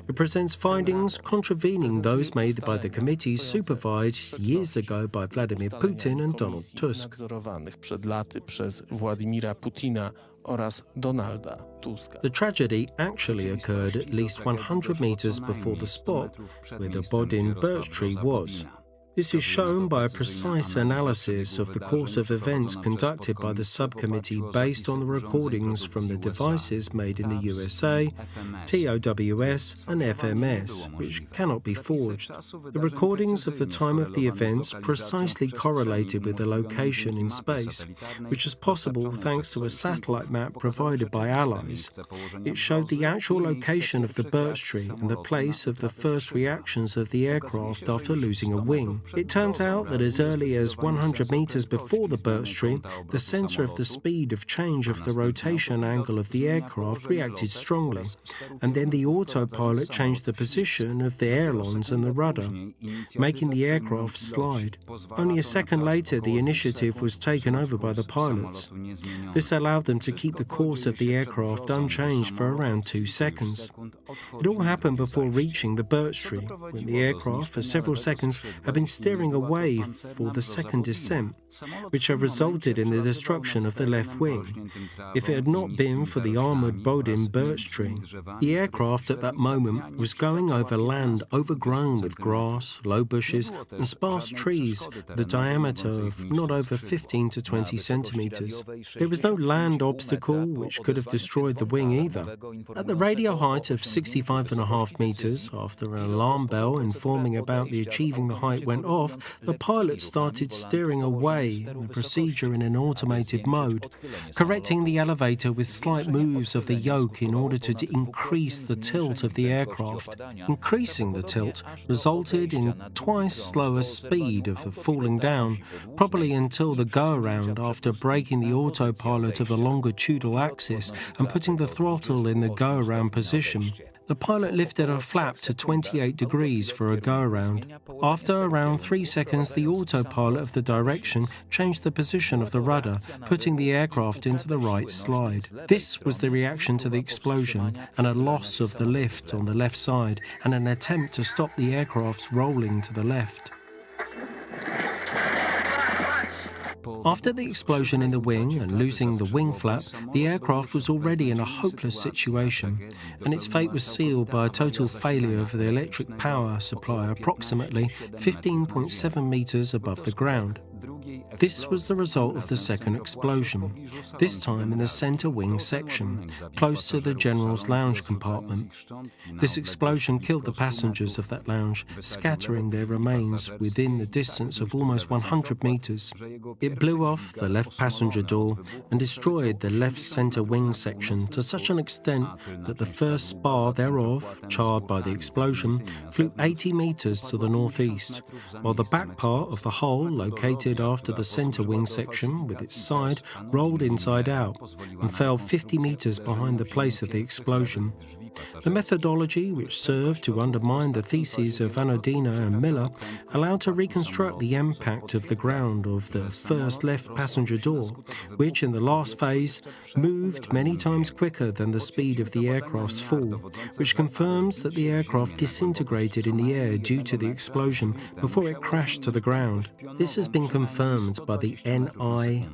It presents findings contravening those made by the committee supervised years ago by Vladimir Putin and Donald Tusk. nadzorowanych przed laty przez Władimira Putina oraz Donalda Tuska. The tragedy actually occurred at least 100 meters before the spot where the Bodin birch tree was. This is shown by a precise analysis of the course of events conducted by the subcommittee based on the recordings from the devices made in the USA, TOWS and FMS, which cannot be forged. The recordings of the time of the events precisely correlated with the location in space, which is possible thanks to a satellite map provided by Allies. It showed the actual location of the birch tree and the place of the first reactions of the aircraft after losing a wing. It turns out that as early as 100 meters before the birch tree, the sensor of the speed of change of the rotation angle of the aircraft reacted strongly, and then the autopilot changed the position of the ailerons and the rudder, making the aircraft slide. Only a second later, the initiative was taken over by the pilots. This allowed them to keep the course of the aircraft unchanged for around 2 seconds. It all happened before reaching the birch tree, when the aircraft for several seconds had been steering away for the second descent, which had resulted in the destruction of the left wing. If it had not been for the armoured Bodin birch tree, the aircraft at that moment was going over land overgrown with grass, low bushes and sparse trees with a diameter of not over 15 to 20 centimetres. There was no land obstacle which could have destroyed the wing either. At the radio height of 65.5 metres, after an alarm bell informing about the achieving the height went off, the pilot started steering away, the procedure in an automated mode, correcting the elevator with slight moves of the yoke in order to increase the tilt of the aircraft. Increasing the tilt resulted in twice slower speed of the falling down, probably until the go-around after breaking the autopilot of the longitudinal axis and putting the throttle in the go-around position. The pilot lifted a flap to 28 degrees for a go-around. After around 3 seconds, the autopilot of the direction changed the position of the rudder, putting the aircraft into the right slide. This was the reaction to the explosion and a loss of the lift on the left side and an attempt to stop the aircraft's rolling to the left. After the explosion in the wing and losing the wing flap, the aircraft was already in a hopeless situation, and its fate was sealed by a total failure of the electric power supply approximately 15.7 meters above the ground. This was the result of the second explosion, this time in the centre wing section, close to the General's lounge compartment. This explosion killed the passengers of that lounge, scattering their remains within the distance of almost 100 metres. It blew off the left passenger door and destroyed the left centre wing section to such an extent that the first spar thereof, charred by the explosion, flew 80 metres to the northeast, while the back part of the hull, located after the the center wing section, with its side rolled inside out and fell 50 meters behind the place of the explosion. The methodology, which served to undermine the theses of Anodina and Miller, allowed to reconstruct the impact of the ground of the first left passenger door, which in the last phase moved many times quicker than the speed of the aircraft's fall, which confirms that the aircraft disintegrated in the air due to the explosion before it crashed to the ground. This has been confirmed by the NIAR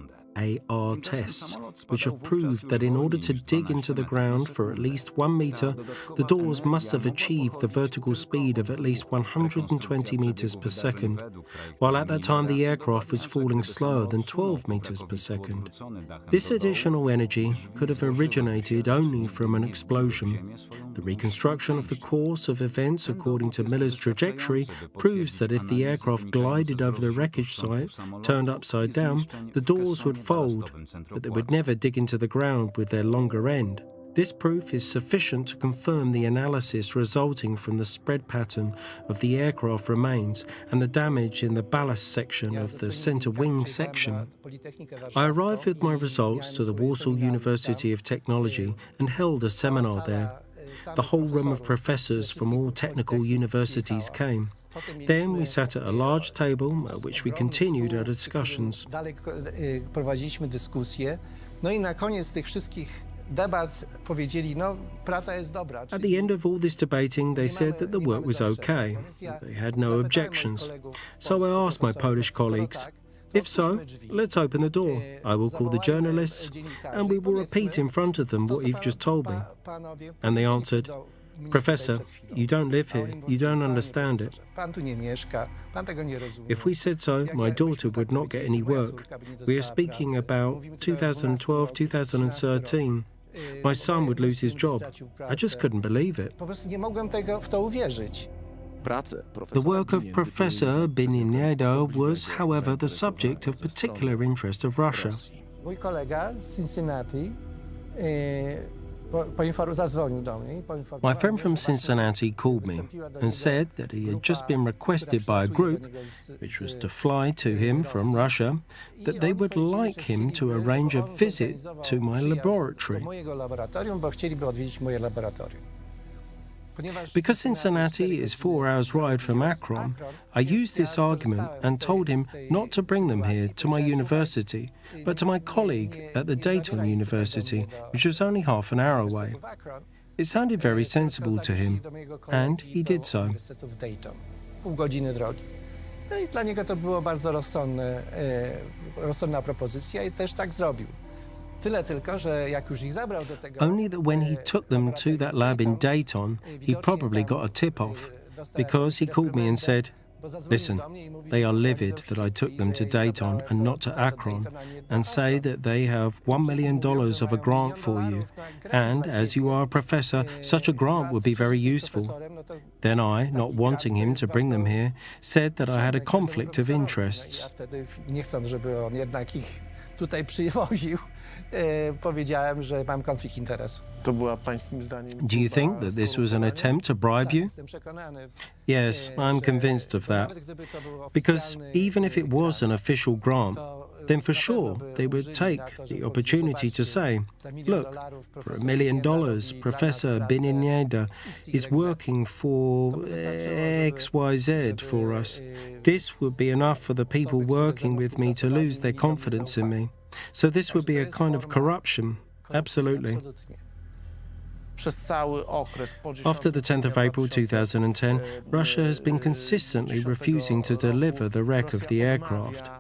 tests, which have proved that in order to dig into the ground for at least 1 meter, the doors must have achieved the vertical speed of at least 120 meters per second, while at that time the aircraft was falling slower than 12 meters per second. This additional energy could have originated only from an explosion. The reconstruction of the course of events according to Miller's trajectory proves that if the aircraft glided over the wreckage site, turned upside down, the doors would fold, but they would never dig into the ground with their longer end. This proof is sufficient to confirm the analysis resulting from the spread pattern of the aircraft remains and the damage in the ballast section of the center wing section. I arrived with my results to the Warsaw University of Technology and held a seminar there. The whole room of professors from all technical universities came. Then we sat at a large table at which we continued our discussions. Prowadziliśmy dyskusję. No i na koniec tych wszystkich debat powiedzieli, no praca jest dobra. At the end of all this debating, they said that the work was okay. They had no objections. So I asked my Polish colleagues, if so, let's open the door. I will call the journalists and we will repeat in front of them what you've just told me. And they answered, Professor, you don't live here. You don't understand it. If we said so, my daughter would not get any work. We are speaking about 2012, 2013. My son would lose his job. I just couldn't believe it. The work of Professor Beniniado was, however, the subject of particular interest of Russia. My friend from Cincinnati called me and said that he had just been requested by a group, which was to fly to him from Russia, that they would like him to arrange a visit to my laboratory. Because Cincinnati is 4 hours' ride from Akron, I used this argument and told him not to bring them here to my university, but to my colleague at the Dayton University, which was only half an hour away. It sounded very sensible to him, and he did so. No i dla niego to była bardzo rozsądna propozycja i też tak zrobił. Only that when he took them to that lab in Dayton, he probably got a tip-off, because he called me and said, listen, they are livid that I took them to Dayton and not to Akron, and say that they have $1 million of a grant for you, and as you are a professor, such a grant would be very useful. Then I, not wanting him to bring them here, said that I had a conflict of interests. Tutaj przywoził, powiedziałem, że mam konflikt interesu. Do you think that this was an attempt to bribe you? Yes, I'm convinced of that. Because even if it was an official grant, then for sure they would take the opportunity to say, look, for $1 million, Professor Beniniado is working for XYZ for us. This would be enough for the people working with me to lose their confidence in me. So this would be a kind of corruption. Absolutely. After the 10th of April 2010, Russia has been consistently refusing to deliver the wreck of the aircraft.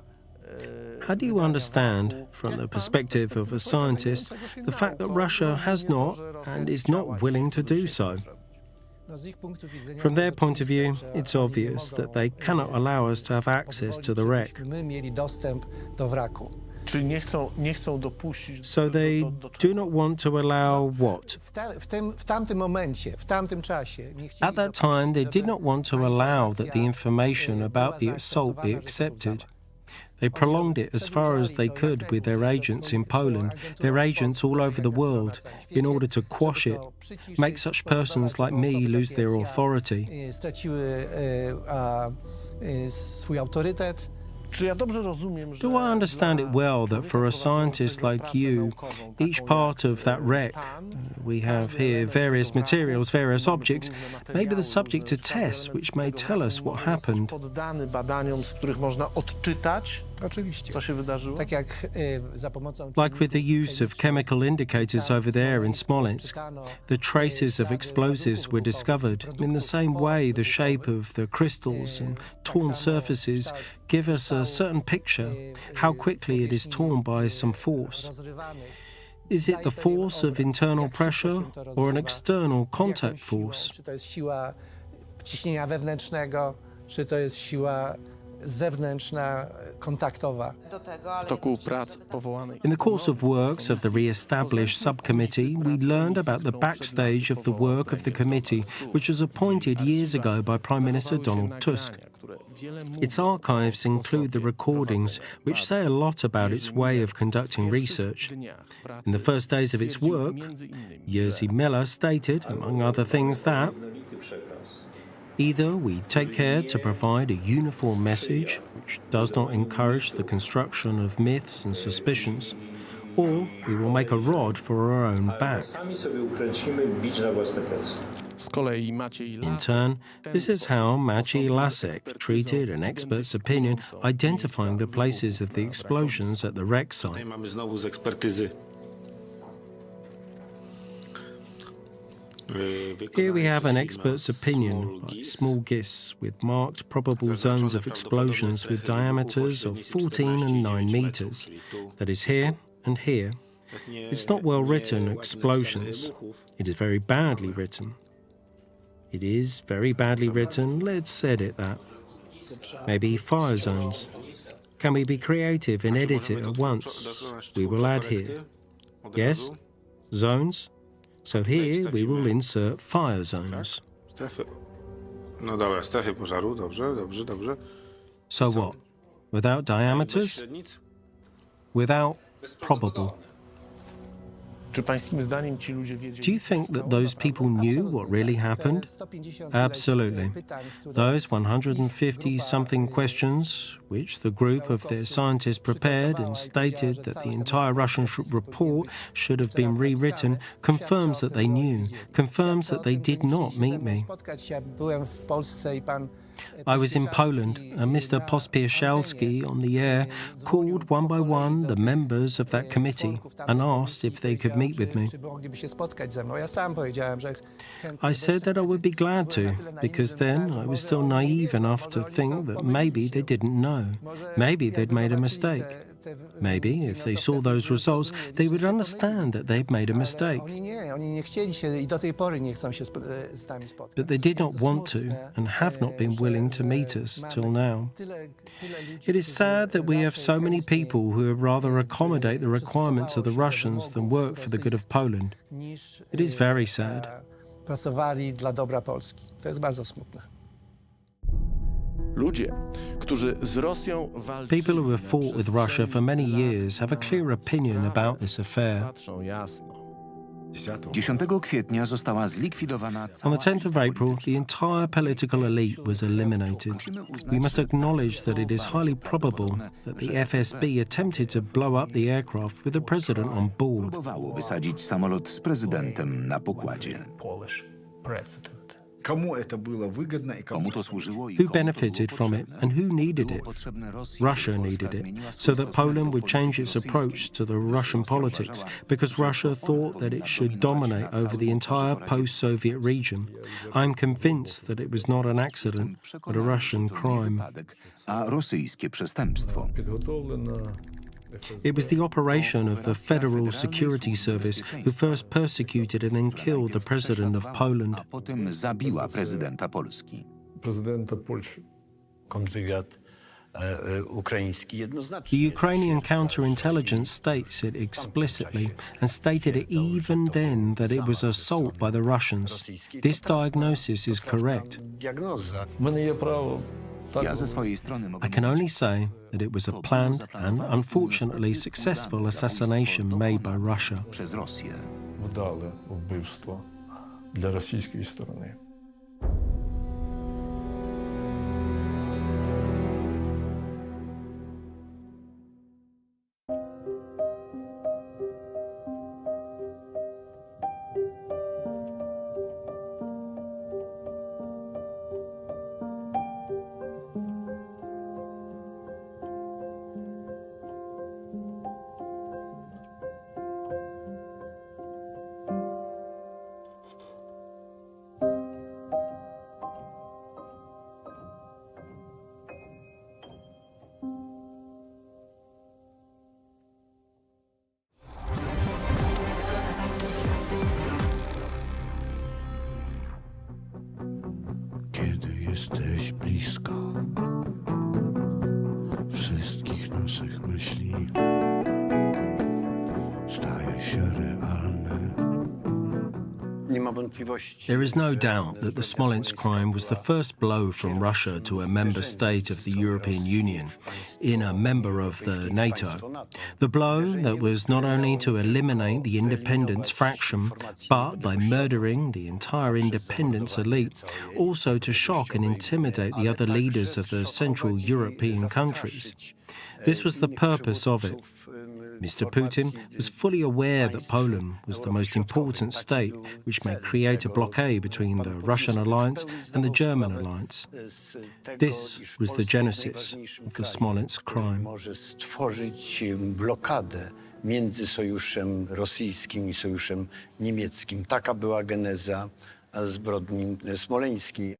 How do you understand, from the perspective of a scientist, the fact that Russia has not and is not willing to do so? From their point of view, it's obvious that they cannot allow us to have access to the wreck. So they do not want to allow what? At that time, they did not want to allow that the information about the assault be accepted. They prolonged it as far as they could with their agents in Poland, their agents all over the world, in order to quash it, make such persons like me lose their authority. Czy ja dobrze rozumiem, że Do I understand it well that for a scientist like you, each part of that wreck, we have here various materials, various objects, may be the subject of tests which may tell us what happened? poddany badaniom, z których można odczytać, Oczywiście. co się wydarzyło? Tak jak za pomocą... Like with the use of chemical indicators over there in Smolensk, the traces of explosives were discovered. In the same way, the shape of the crystals and torn surfaces give us a certain picture, how quickly it is torn by some force. Is it the force of internal pressure or an external contact force? Czy to jest siła ciśnienia wewnętrznego, czy to jest siła zewnętrzna, kontaktowa. W toku prac powołanej In the course of works of the re-established subcommittee, we learned about the backstage of the work of the committee, which was appointed years ago by Prime Minister Donald Tusk. Its archives include the recordings, which say a lot about its way of conducting research. In the first days of its work, Jerzy Miller stated, among other things, that either we take care to provide a uniform message which does not encourage the construction of myths and suspicions, or we will make a rod for our own back. z kolei Maciej In Lasek turn, this is how Maciej Lasek treated an expert's opinion, identifying the places of the explosions at the wreck site. Mamy znowu z ekspertyzy. Here we have an expert's opinion by small GIS with marked probable zones of explosions with diameters of 14 and 9 meters. That is here and here. It's not well written, explosions. It is very badly written. It is very badly written, let's edit that. Maybe fire zones. Can we be creative and edit it at once? We will add here. Yes? Zones? So here we will insert fire zones. Strefy. No dobra, strefy pożaru, dobrze, dobrze, dobrze. So what? Without diameters? Without probable. Czy pańskim zdaniem ci ludzie Do wiedzieli? you think that those people knew what really happened? Absolutely. Those 150-something questions, which the group of their scientists prepared and stated that the entire Russian report should have been rewritten, confirms that they knew, confirms that they did not meet me. Byłem w Polsce i pan I was in Poland, and Mr. Pospieszalski on the air called one by one the members of that committee and asked if they could meet with me. Czy mogliby się spotkać ze mną? Ja sam powiedziałem, że I said that I would be glad to, because then I was still naive enough to think that maybe they didn't know. Maybe they'd made a mistake. Maybe, if they saw those results, they would understand that they'd made a mistake. Oni nie chcieli się i do tej pory nie chcą się z nami spotkać. But they did not want to and have not been willing to meet us till now. It is sad that we have so many people who would rather accommodate the requirements of the Russians than work for the good of Poland. It is very sad. Pracowali dla dobra Polski. To jest bardzo smutne. ludzie, którzy z Rosją walczyli, People who have fought with Russia for many years have a clear opinion about this affair. patrzą jasno. 10 kwietnia została zlikwidowana On the 10th of April, the entire political elite was eliminated. We must acknowledge that it is highly probable that the FSB attempted to blow up the aircraft with the president on board. próbowało wysadzić samolot z prezydentem na pokładzie. Komu to służyło i Who komu to benefited było from it potrzebne? and who needed Było it? potrzebne Rosji, Russia żeby needed Polska it, zmieniła so that swój Poland stosunek would do change polityki its rosyjskiej. approach to the Russian politics, because Russia thought that it should dominate over the entire post-Soviet region. I'm convinced that it was not an accident, but a Russian crime. Wypadek, a rosyjskie przestępstwo. It was the operation of the Federal Security Service who first persecuted and then killed the president of Poland. A potem zabiła prezydenta Polski. Prezydenta Polski. Kontrwywiad ukraiński jednoznacznie. The Ukrainian counterintelligence states it explicitly and stated it even then that it was assault by the Russians. This diagnosis is correct. Diagnoza. W мене є право. Ja ze swojej strony mogę I can only say that it was a planned and unfortunately successful assassination made by Russia. przez Rosję. Вдале вбивство для російської сторони. Jesteś blisko wszystkich naszych myśli. Staje się realne. Nie ma wątpliwości. There is no doubt that the Smolensk crime was the first blow from Russia to a member state of the European Union, in a member of the NATO. The blow that was not only to eliminate the independence fraction, but by murdering the entire independence elite, also to shock and intimidate the other leaders of the Central European countries. This was the purpose of it. Mr. Putin was fully aware that Poland was the most important state, which may create a blockade between the Russian alliance and the German alliance. This was the genesis of the Smolensk crime. Może stworzyć blokadę między sojuszem rosyjskim i sojuszem niemieckim. Taka była geneza zbrodni smoleńskiej.